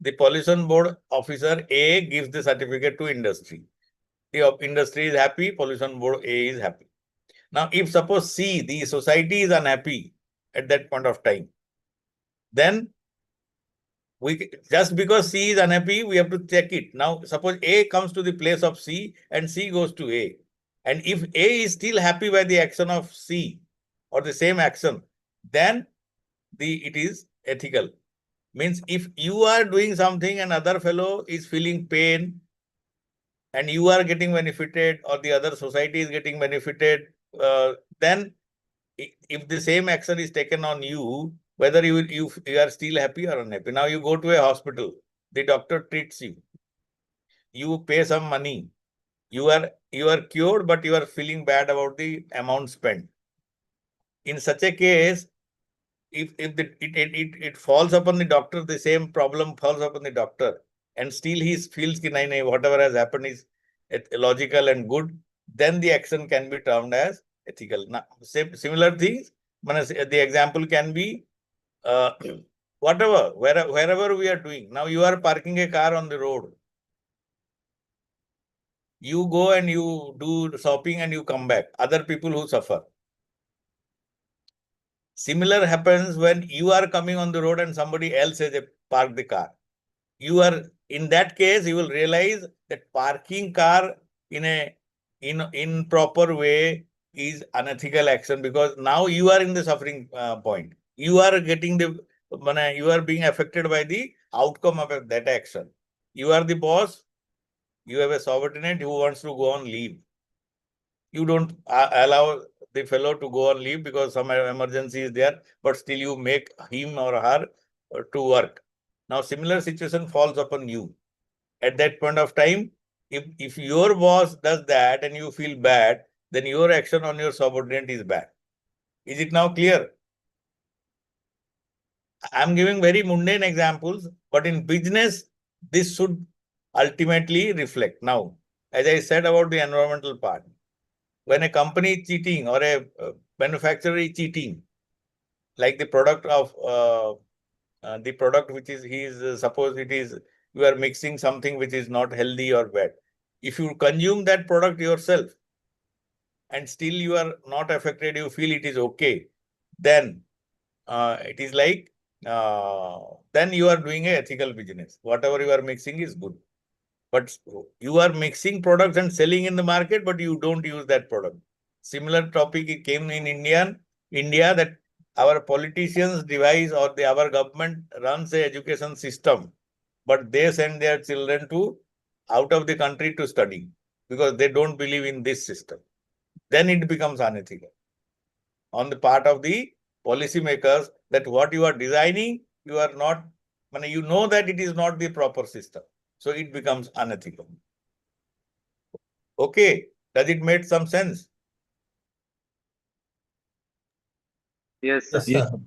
The pollution board officer A gives the certificate to industry. The industry is happy, pollution board A is happy. Now, if suppose C, the society is unhappy at that point of time, then just because C is unhappy, we have to check it. Now, suppose A comes to the place of C and C goes to A. And if A is still happy by the action of C or the same action, then it is ethical. Means if you are doing something and other fellow is feeling pain and you are getting benefited or the other society is getting benefited, then if the same action is taken on you, whether you are still happy or unhappy. Now you go to a hospital, the doctor treats you, you pay some money, you are cured, but you are feeling bad about the amount spent. In such a case, if it falls upon the doctor, the same problem falls upon the doctor, and still he feels that whatever has happened is logical and good, then the action can be termed as ethical. Now, similar things, the example can be wherever we are doing. Now you are parking a car on the road. You go and you do shopping and you come back. Other people who suffer. Similar happens when you are coming on the road and somebody else has parked the car. In that case, you will realize that parking car in proper way is unethical action, because now you are in the suffering point. You are you are being affected by the outcome of that action. You are the boss. You have a subordinate who wants to go on leave. You don't allow the fellow to go on leave because some emergency is there, but still you make him or her to work. Now, similar situation falls upon you. At that point of time, if your boss does that and you feel bad, then your action on your subordinate is bad. Is it now clear? I'm giving very mundane examples, but in business, this should ultimately reflect. Now, as I said about the environmental part, when a company is cheating or a manufacturer is cheating, like the product of the product which is suppose it is you are mixing something which is not healthy or bad. If you consume that product yourself and still you are not affected, you feel it is okay, then it is like then you are doing an ethical business. Whatever you are mixing is good. But you are mixing products and selling in the market, but you don't use that product. Similar topic came in India that our politicians devise or our government runs an education system, but they send their children out of the country to study because they don't believe in this system. Then it becomes unethical on the part of the policymakers that what you are designing, you are not, you know that it is not the proper system. So it becomes unethical. Okay, does it make some sense? Yes, sir. Yes, sir.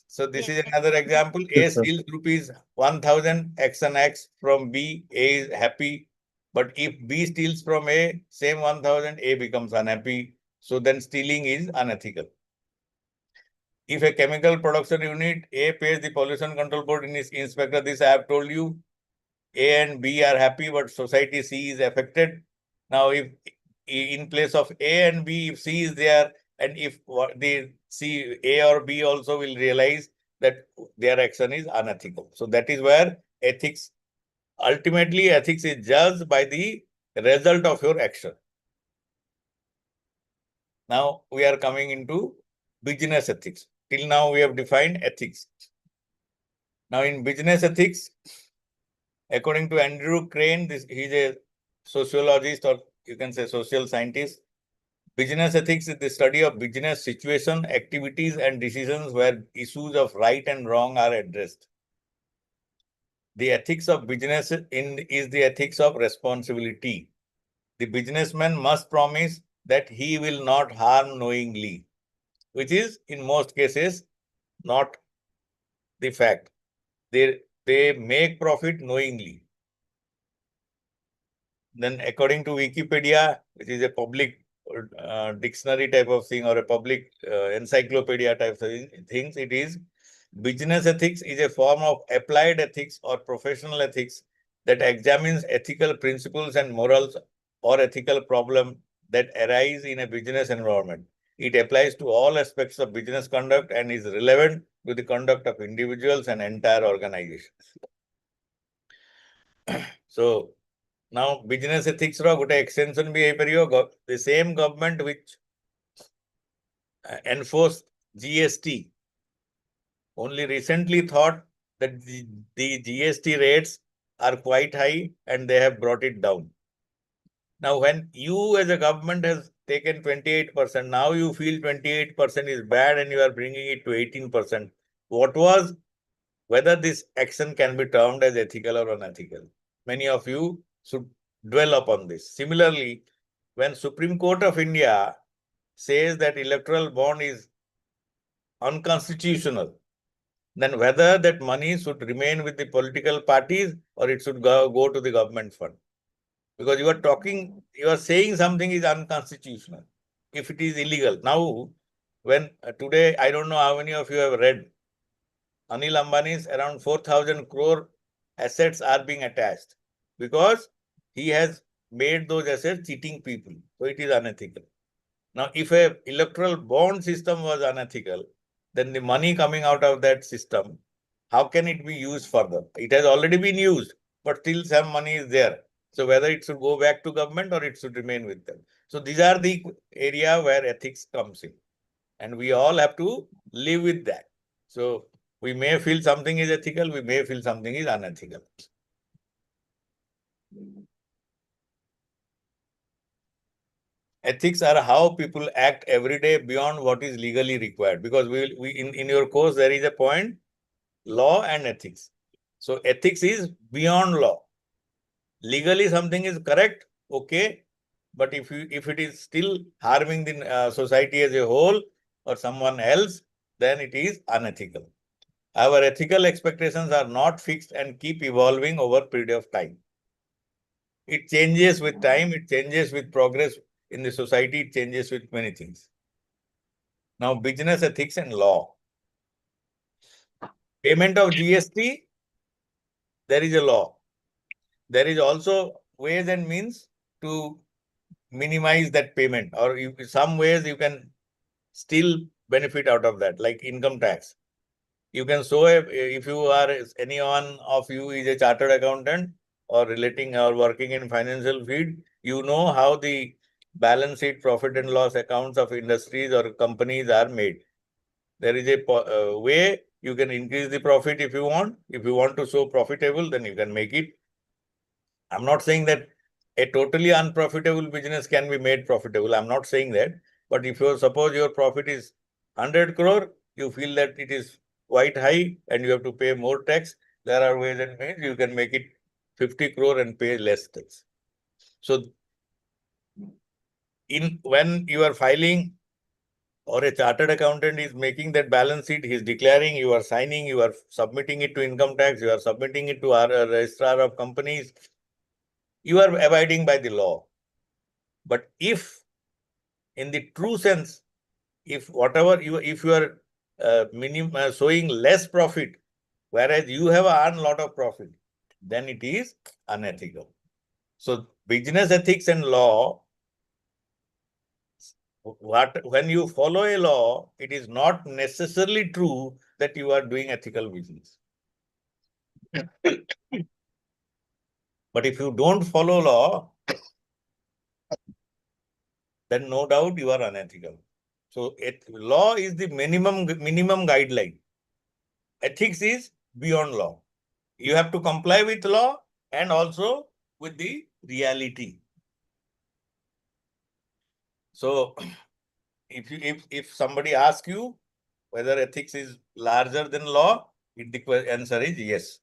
So this is another example. A steals rupees 1000 action X from B. A is happy. But if B steals from A, same 1000, A becomes unhappy. So then stealing is unethical. If a chemical production unit, A pays the pollution control board in its inspector, this I have told you. A and B are happy, but society C is affected. Now, if in place of A and B, if C is there, and if the C, A or B also will realize that their action is unethical. So that is where ethics, ultimately ethics is judged by the result of your action. Now we are coming into business ethics. Till now we have defined ethics. Now in business ethics, according to Andrew Crane, he is a sociologist, or you can say social scientist. Business ethics is the study of business situation, activities, and decisions where issues of right and wrong are addressed. The ethics of business is the ethics of responsibility. The businessman must promise that he will not harm knowingly, which is in most cases not the fact. They make profit knowingly. Then according to Wikipedia, which is a public dictionary type of thing or a public encyclopedia type of things, it is business ethics is a form of applied ethics or professional ethics that examines ethical principles and morals or ethical problems that arise in a business environment. It applies to all aspects of business conduct and is relevant with the conduct of individuals and entire organizations. So now business ethics ro gote extension bhi heipario. The same government which enforced GST only recently thought that the GST rates are quite high and they have brought it down. Now, when you as a government has taken 28%, now you feel 28% is bad and you are bringing it to 18%. What was, whether this action can be termed as ethical or unethical? Many of you should dwell upon this. Similarly, when Supreme Court of India says that electoral bond is unconstitutional, then whether that money should remain with the political parties or it should go to the government fund. Because you are saying something is unconstitutional if it is illegal. Now, when today, I don't know how many of you have read, Anil Ambani's around 4,000 crore assets are being attached because he has made those assets cheating people. So it is unethical. Now, if a electoral bond system was unethical, then the money coming out of that system, how can it be used further? It has already been used, but still some money is there. So whether it should go back to government or it should remain with them. So these are the area where ethics comes in. And we all have to live with that. So we may feel something is ethical, we may feel something is unethical. Ethics are how people act every day beyond what is legally required. Because in your course, there is a point, law and ethics. So ethics is beyond law. Legally something is correct, okay. But if it is still harming the society as a whole or someone else, then it is unethical. Our ethical expectations are not fixed and keep evolving over a period of time. It changes with time, it changes with progress in the society, it changes with many things. Now, business ethics and law. Payment of GST, there is a law. There is also ways and means to minimize that payment, or some ways you can still benefit out of that, like income tax. You can show, if you are, anyone of you is a chartered accountant or relating or working in financial field, you know how the balance sheet, profit and loss accounts of industries or companies are made. There is a way you can increase the profit if you want. If you want to show profitable, then you can make it. I'm not saying that a totally unprofitable business can be made profitable. I'm not saying that. But if you suppose your profit is 100 crore, you feel that it is quite high and you have to pay more tax. There are ways and means you can make it 50 crore and pay less tax. So when you are filing, or a chartered accountant is making that balance sheet, he is declaring, you are signing, you are submitting it to income tax, you are submitting it to our registrar of companies. You are abiding by the law. But if, in the true sense, if you are showing less profit, whereas you have earned a lot of profit, then it is unethical. So business ethics and law, when you follow a law, it is not necessarily true that you are doing ethical business. But if you don't follow law, then no doubt you are unethical. So law is the minimum guideline. Ethics is beyond law. You have to comply with law and also with the reality. So if somebody asks you whether ethics is larger than law, the answer is yes.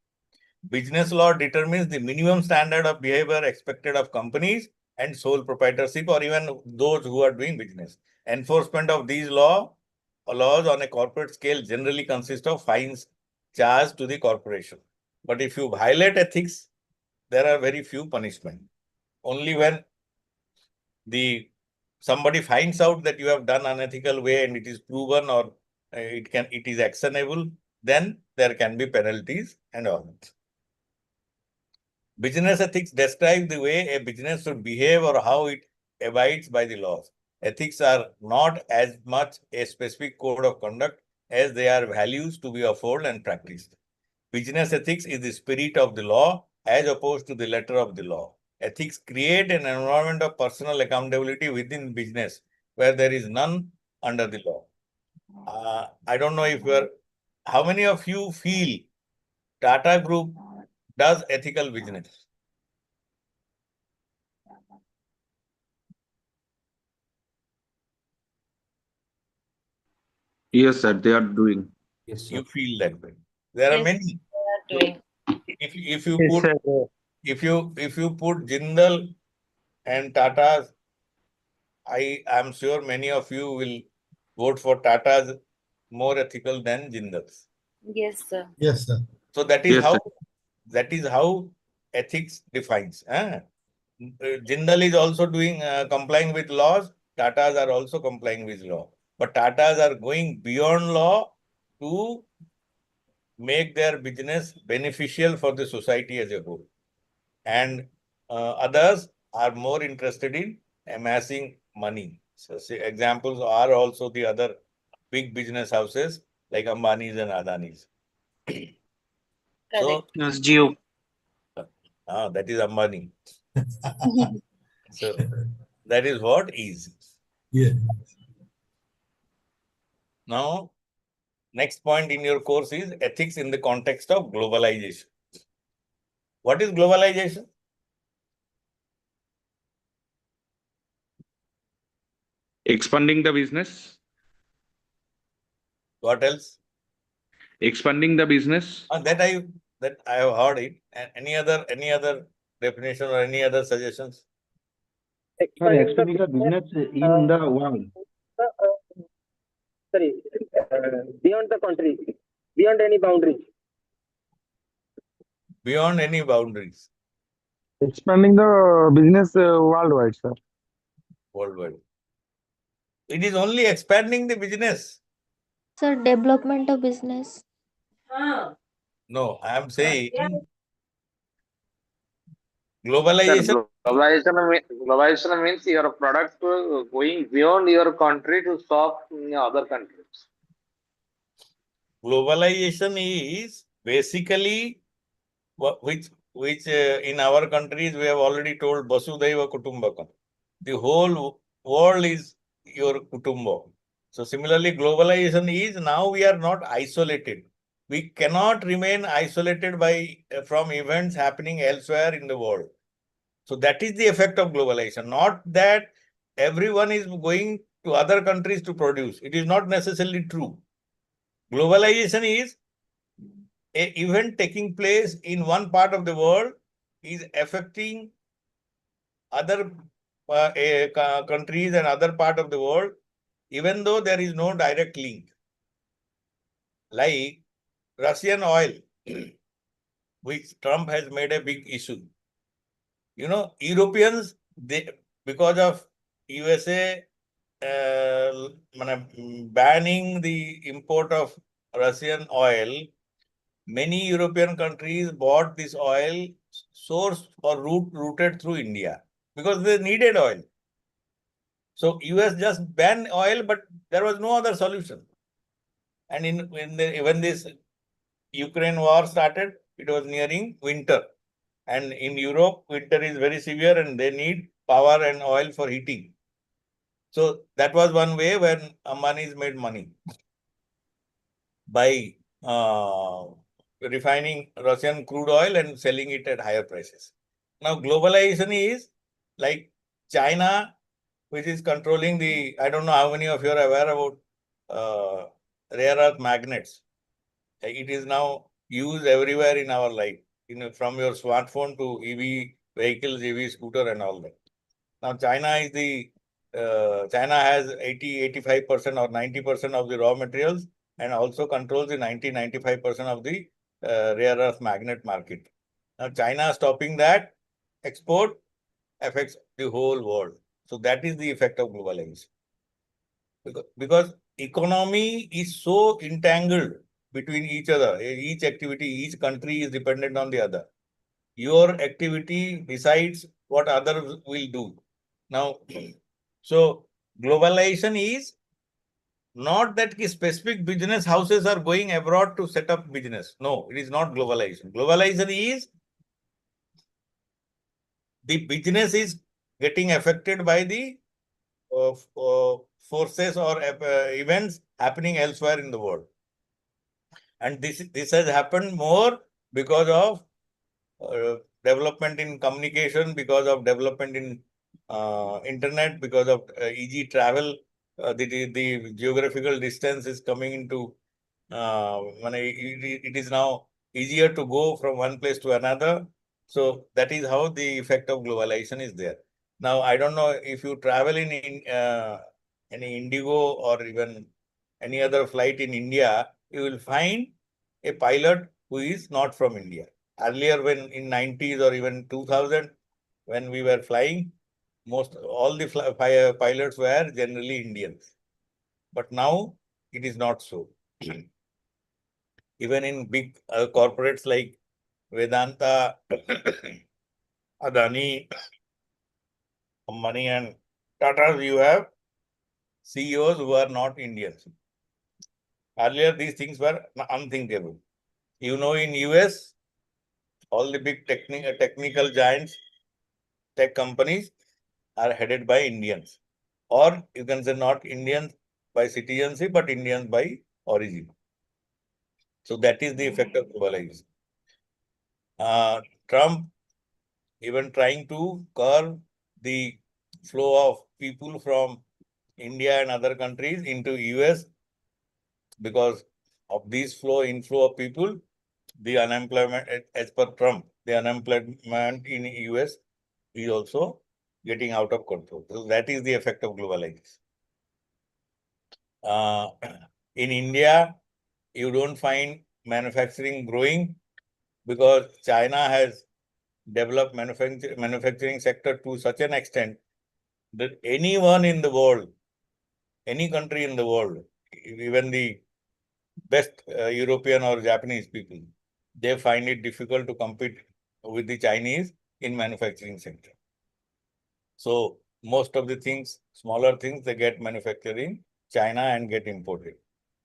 Business law determines the minimum standard of behavior expected of companies and sole proprietorship, or even those who are doing business. Enforcement of these laws on a corporate scale generally consist of fines charged to the corporation. But if you violate ethics, there are very few punishments. Only when somebody finds out that you have done unethical way and it is proven, or it is actionable, then there can be penalties and all. Business ethics describe the way a business should behave or how it abides by the laws. Ethics are not as much a specific code of conduct as they are values to be upheld and practiced. Business ethics is the spirit of the law as opposed to the letter of the law. Ethics create an environment of personal accountability within business where there is none under the law. I don't know if how many of you feel Tata Group does ethical business? Yes, sir, they are doing. Yes, you feel that way. There are Yes, many. they are doing. If you put Jindal and Tata's, I am sure many of you will vote for Tata's more ethical than Jindal's. Yes, sir. Yes, sir. So that is Yes, sir. how ethics defines. Jindal is also doing complying with laws. Tatas are also complying with law. But Tatas are going beyond law to make their business beneficial for the society as a whole. And others are more interested in amassing money. So examples are also the other big business houses like Ambani's and Adani's. So, Correct. Jio. That is Ambani. So that is what is. Yeah. Now, next point in your course is ethics in the context of globalization. What is globalization? Expanding the business. What else? Expanding the business. That I have heard it. And any other definition or any other suggestions? Expanding the business in the world. Beyond the country, beyond any boundaries. Beyond any boundaries. Expanding the business worldwide, sir. Worldwide. It is only expanding the business. Sir, development of business. No, I am saying globalization. Globalization means your product going beyond your country to shop in other countries. Globalization is basically which in our countries we have already told Vasudhaiva Kutumbakam. The whole world is your Kutumba. So similarly, globalization is now we are not isolated. We cannot remain isolated from events happening elsewhere in the world. So that is the effect of globalization. Not that everyone is going to other countries to produce. It is not necessarily true. Globalization is an event taking place in one part of the world is affecting other countries and other part of the world, even though there is no direct link. Like Russian oil, which Trump has made a big issue. You know, Europeans, because of USA banning the import of Russian oil, many European countries bought this oil sourced or routed through India because they needed oil. So US just banned oil, but there was no other solution. And when this Ukraine war started, it was nearing winter. And in Europe, winter is very severe and they need power and oil for heating. So that was one way when Ambani's made money by refining Russian crude oil and selling it at higher prices. Now, globalization is like China, which is controlling I don't know how many of you are aware about rare earth magnets. It is now used everywhere in our life, from your smartphone to EV vehicles, EV scooter and all that. Now, China has 85% or 90% of the raw materials and also controls the 95% of the rare earth magnet market. Now, China stopping that export affects the whole world. So that is the effect of globalization. Because economy is so entangled between each other, each activity, each country is dependent on the other. Your activity decides what others will do. Now, so globalization is not that specific business houses are going abroad to set up business. No, it is not globalization. Globalization is the business is getting affected by the forces or events happening elsewhere in the world. And this has happened more because of development in communication, because of development in internet, because of easy travel. The geographical distance is coming into it is now easier to go from one place to another. So that is how the effect of globalization is there. Now, I don't know if you travel in any Indigo or even any other flight in India, you will find a pilot who is not from India. Earlier, when in 90s or even 2000, when we were flying, all the pilots were generally Indians. But now it is not so. Even in big corporates like Vedanta, Adani, Ambani and Tata, you have CEOs who are not Indians. Earlier, these things were unthinkable. You know, in US, all the big technical giants, tech companies are headed by Indians. Or you can say not Indians by citizenship, but Indians by origin. So that is the effect of globalization. Trump even trying to curb the flow of people from India and other countries into US, because of this inflow of people, the unemployment, as per Trump, the unemployment in US is also getting out of control. So that is the effect of globalization. In India, you don't find manufacturing growing because China has developed manufacturing sector to such an extent that anyone in the world, any country in the world, even the best European or Japanese people, they find it difficult to compete with the Chinese in manufacturing sector. So most of the things, smaller things, they get manufactured in China and get imported.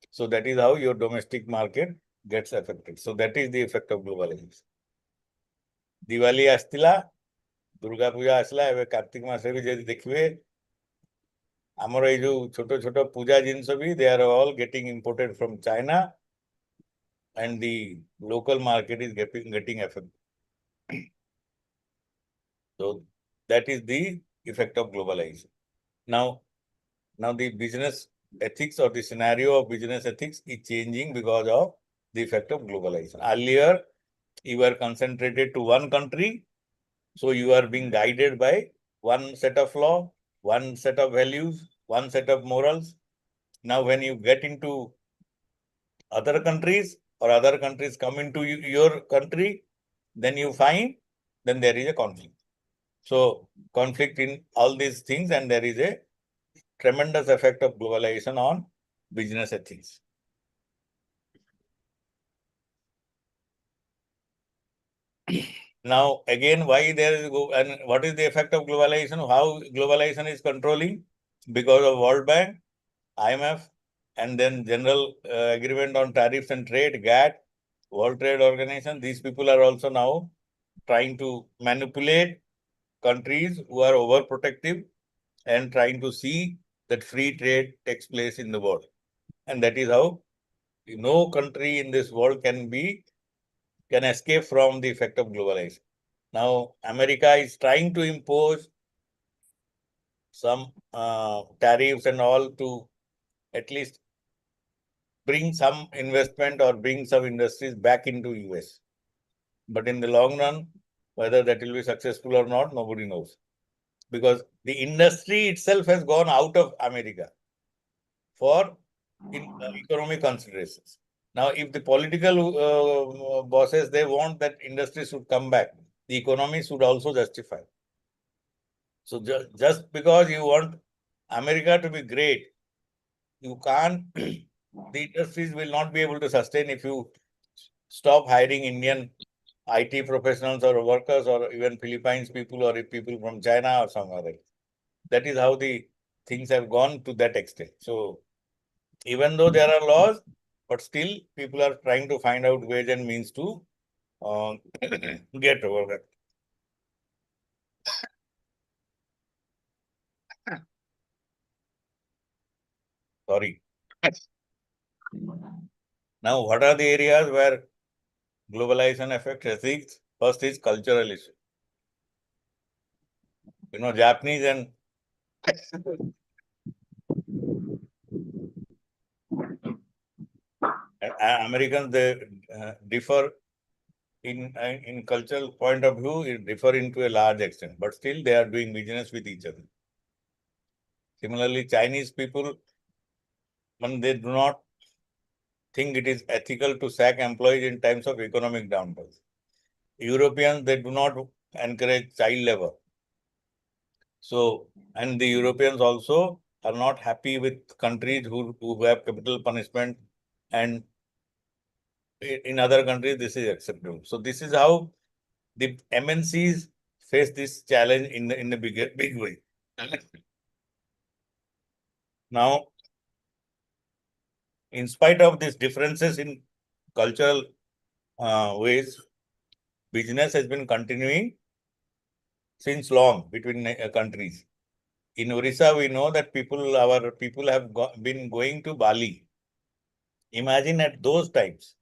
So that is how your domestic market gets affected. So that is the effect of globalization. Diwali asthila, Durga Puja asla, ebe Kartik Mase bhi jedi dekhibe, ଆମର ଏଇ ଯୋଉ ଛୋଟ ଛୋଟ ପୂଜା ଜିନିଷ ବି they are all getting imported from China and the local market is getting affected. So that is the effect of globalization. Now the business ethics or the scenario of business ethics is changing because of the effect of globalization. Earlier, you were concentrated to one country, so you are being guided by one set of law, one set of values, one set of morals. Now, when you get into other countries or other countries come into your country, then you find then there is a conflict. So conflict in all these things, and there is a tremendous effect of globalization on business ethics. Now, again, why there is and what is the effect of globalization? How globalization is controlling? Because of World Bank, IMF, and then General Agreement on Tariffs and Trade, GATT, World Trade Organization. These people are also now trying to manipulate countries who are overprotective and trying to see that free trade takes place in the world. And that is how no country in this world can escape from the effect of globalization. Now, America is trying to impose some tariffs and all to at least bring some investment or bring some industries back into US. But in the long run, whether that will be successful or not, nobody knows. Because the industry itself has gone out of America for economic considerations. Now, if the political bosses, they want that industry should come back, the economy should also justify. So just because you want America to be great, you can't, the industries will not be able to sustain if you stop hiring Indian IT professionals or workers or even Philippines people or people from China or some other. That is how the things have gone to that extent. So even though there are laws, but still people are trying to find out ways and means to get over that. Sorry. Now, what are the areas where globalization affects ethics? First is cultural issue. You know, Japanese and Americans, they differ in cultural point of view, it differ into a large extent, but still they are doing business with each other. Similarly, Chinese people, when they do not think it is ethical to sack employees in times of economic downturns. Europeans, they do not encourage child labor. So, and the Europeans also are not happy with countries who have capital punishment, and in other countries, this is acceptable. So this is how the MNCs face this challenge in a big way. Now, in spite of these differences in cultural ways, business has been continuing since long between countries. In Orissa, we know that our people have been going to Bali. Imagine at those times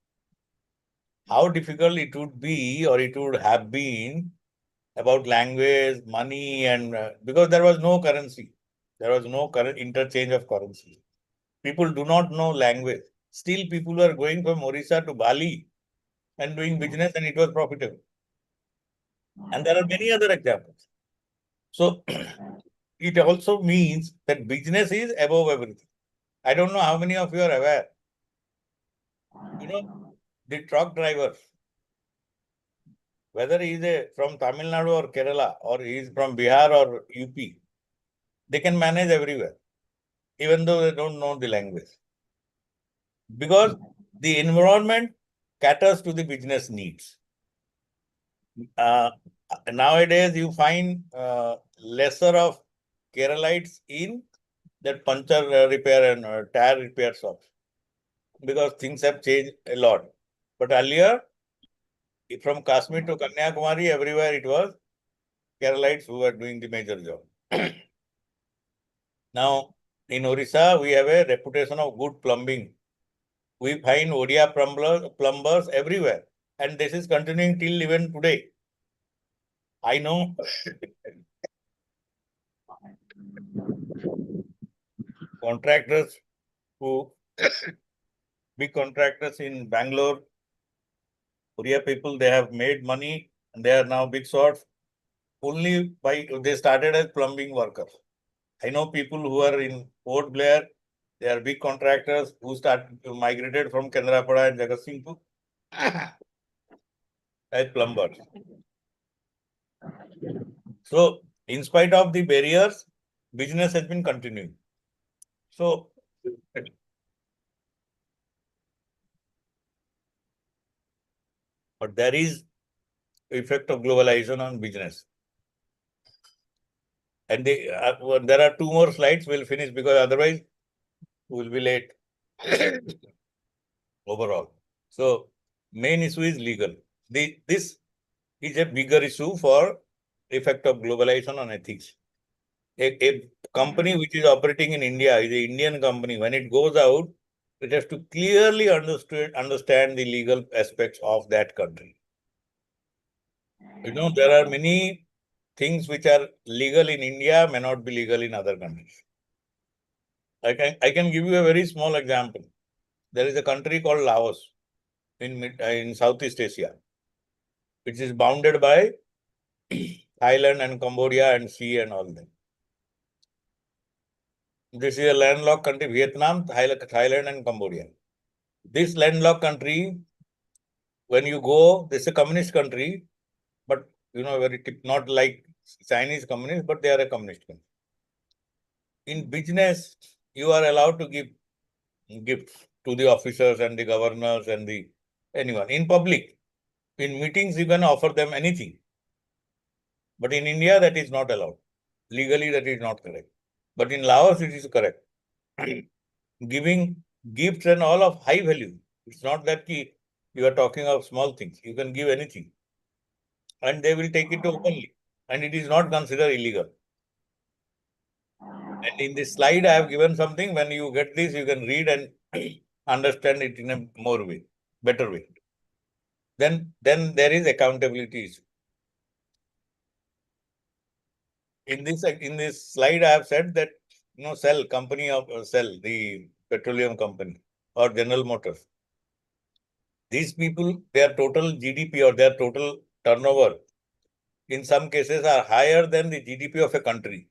how difficult it would be, or it would have been, about language, money, and because there was no currency. There was no interchange of currency. People do not know language. Still, people were going from Orissa to Bali and doing business, and it was profitable. And there are many other examples. So, it also means that business is above everything. I don't know how many of you are aware. You know, the truck drivers, whether he is from Tamil Nadu or Kerala, or he is from Bihar or UP, they can manage everywhere, even though they don't know the language. Because the environment caters to the business needs. Nowadays, you find lesser of Keralites in that puncture repair and tire repair shops, because things have changed a lot. But earlier, from Kashmir to Kanyakumari, everywhere it was Keralites who were doing the major job. Now, in Orissa, we have a reputation of good plumbing. We find Odia plumbers everywhere, and this is continuing till even today. I know contractors who, big contractors in Bangalore, Oriya people, they have made money and they are now big shots only they started as plumbing workers. I know people who are in Port Blair, they are big contractors who migrated from Kendrapada and Jagatsinghpur as plumbers. So, in spite of the barriers, business has been continuing. So, but there is effect of globalization on business. And there are 2 more slides. We'll finish because otherwise we'll be late overall. So, main issue is legal. This is a bigger issue for effect of globalization on ethics. A company which is operating in India is an Indian company. When it goes out, it has to clearly understand the legal aspects of that country. You know, there are many things which are legal in India may not be legal in other countries. I can give you a very small example. There is a country called Laos in Southeast Asia, which is bounded by Thailand and Cambodia and sea and all that. This is a landlocked country, Vietnam, Thailand and Cambodia. This landlocked country, when you go, this is a communist country, but you know, not like Chinese communists, but they are a communist country. In business, you are allowed to give gifts to the officers and the governors and anyone. In public, in meetings, you can offer them anything. But in India, that is not allowed. Legally, that is not correct. But in Laos, it is correct. Giving gifts and all of high value. It's not that you are talking of small things. You can give anything. And they will take it openly. And it is not considered illegal. And in this slide, I have given something. When you get this, you can read and understand it in a more way, better way. Then there is accountability issue. In this slide, I have said that Shell, company of Shell, the petroleum company, or General Motors. These people, their total GDP or their total turnover, in some cases, are higher than the GDP of a country.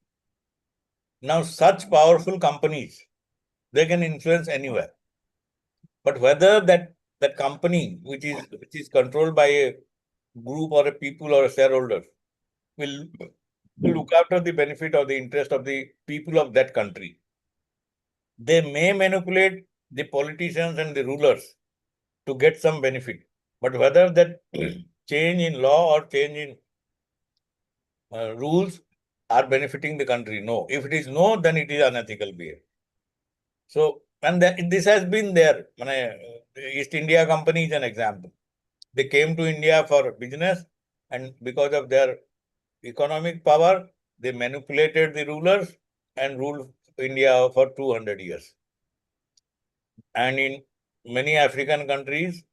Now, such powerful companies, they can influence anywhere. But whether that company, which is controlled by a group or a people or a shareholder, will look after the benefit or the interest of the people of that country. They may manipulate the politicians and the rulers to get some benefit. But whether that change in law or change in rules are benefiting the country, no. If it is no, then it is unethical behavior. So, and this has been there. East India Company is an example. They came to India for business, and because of their economic power, they manipulated the rulers and ruled India for 200 years. And in many African countries,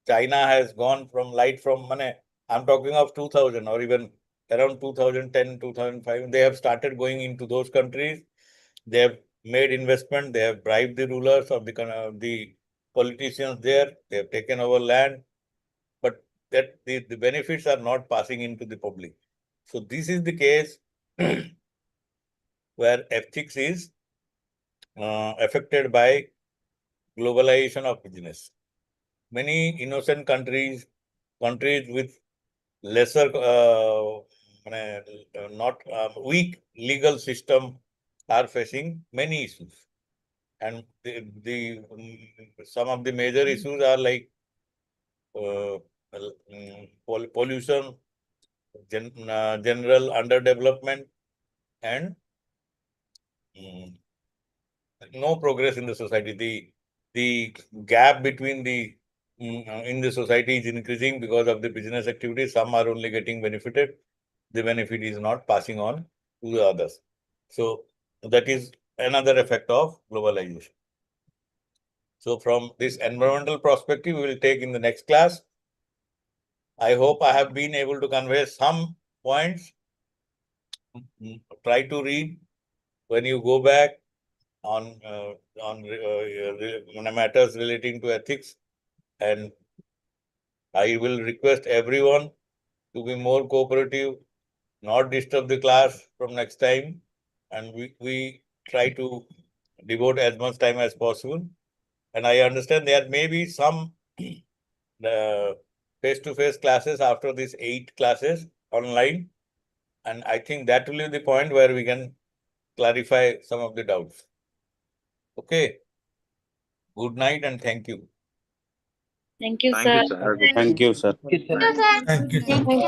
China has gone from I'm talking of 2000 or even around 2010, 2005. They have started going into those countries. They have made investment. They have bribed the rulers of the politicians there. They have taken over land. But that the benefits are not passing into the public. So this is the case where ethics is affected by globalization of business. Many innocent countries with lesser, weak legal system are facing many issues. And some of the major issues are like pollution, general underdevelopment, and no progress in the society. The gap between in the society is increasing because of the business activities. Some are only getting benefited. The benefit is not passing on to the others. So that is another effect of globalization. So from this environmental perspective, we will take in the next class. I hope I have been able to convey some points. Try to read when you go back on matters relating to ethics, and I will request everyone to be more cooperative, not disturb the class from next time, and we try to devote as much time as possible. And I understand there may be some face-to-face classes after these 8 classes online, and I think that will be the point where we can clarify some of the doubts. Okay. Good night and thank you. Thank you, sir. Thank you, sir. Thank you. Thank you.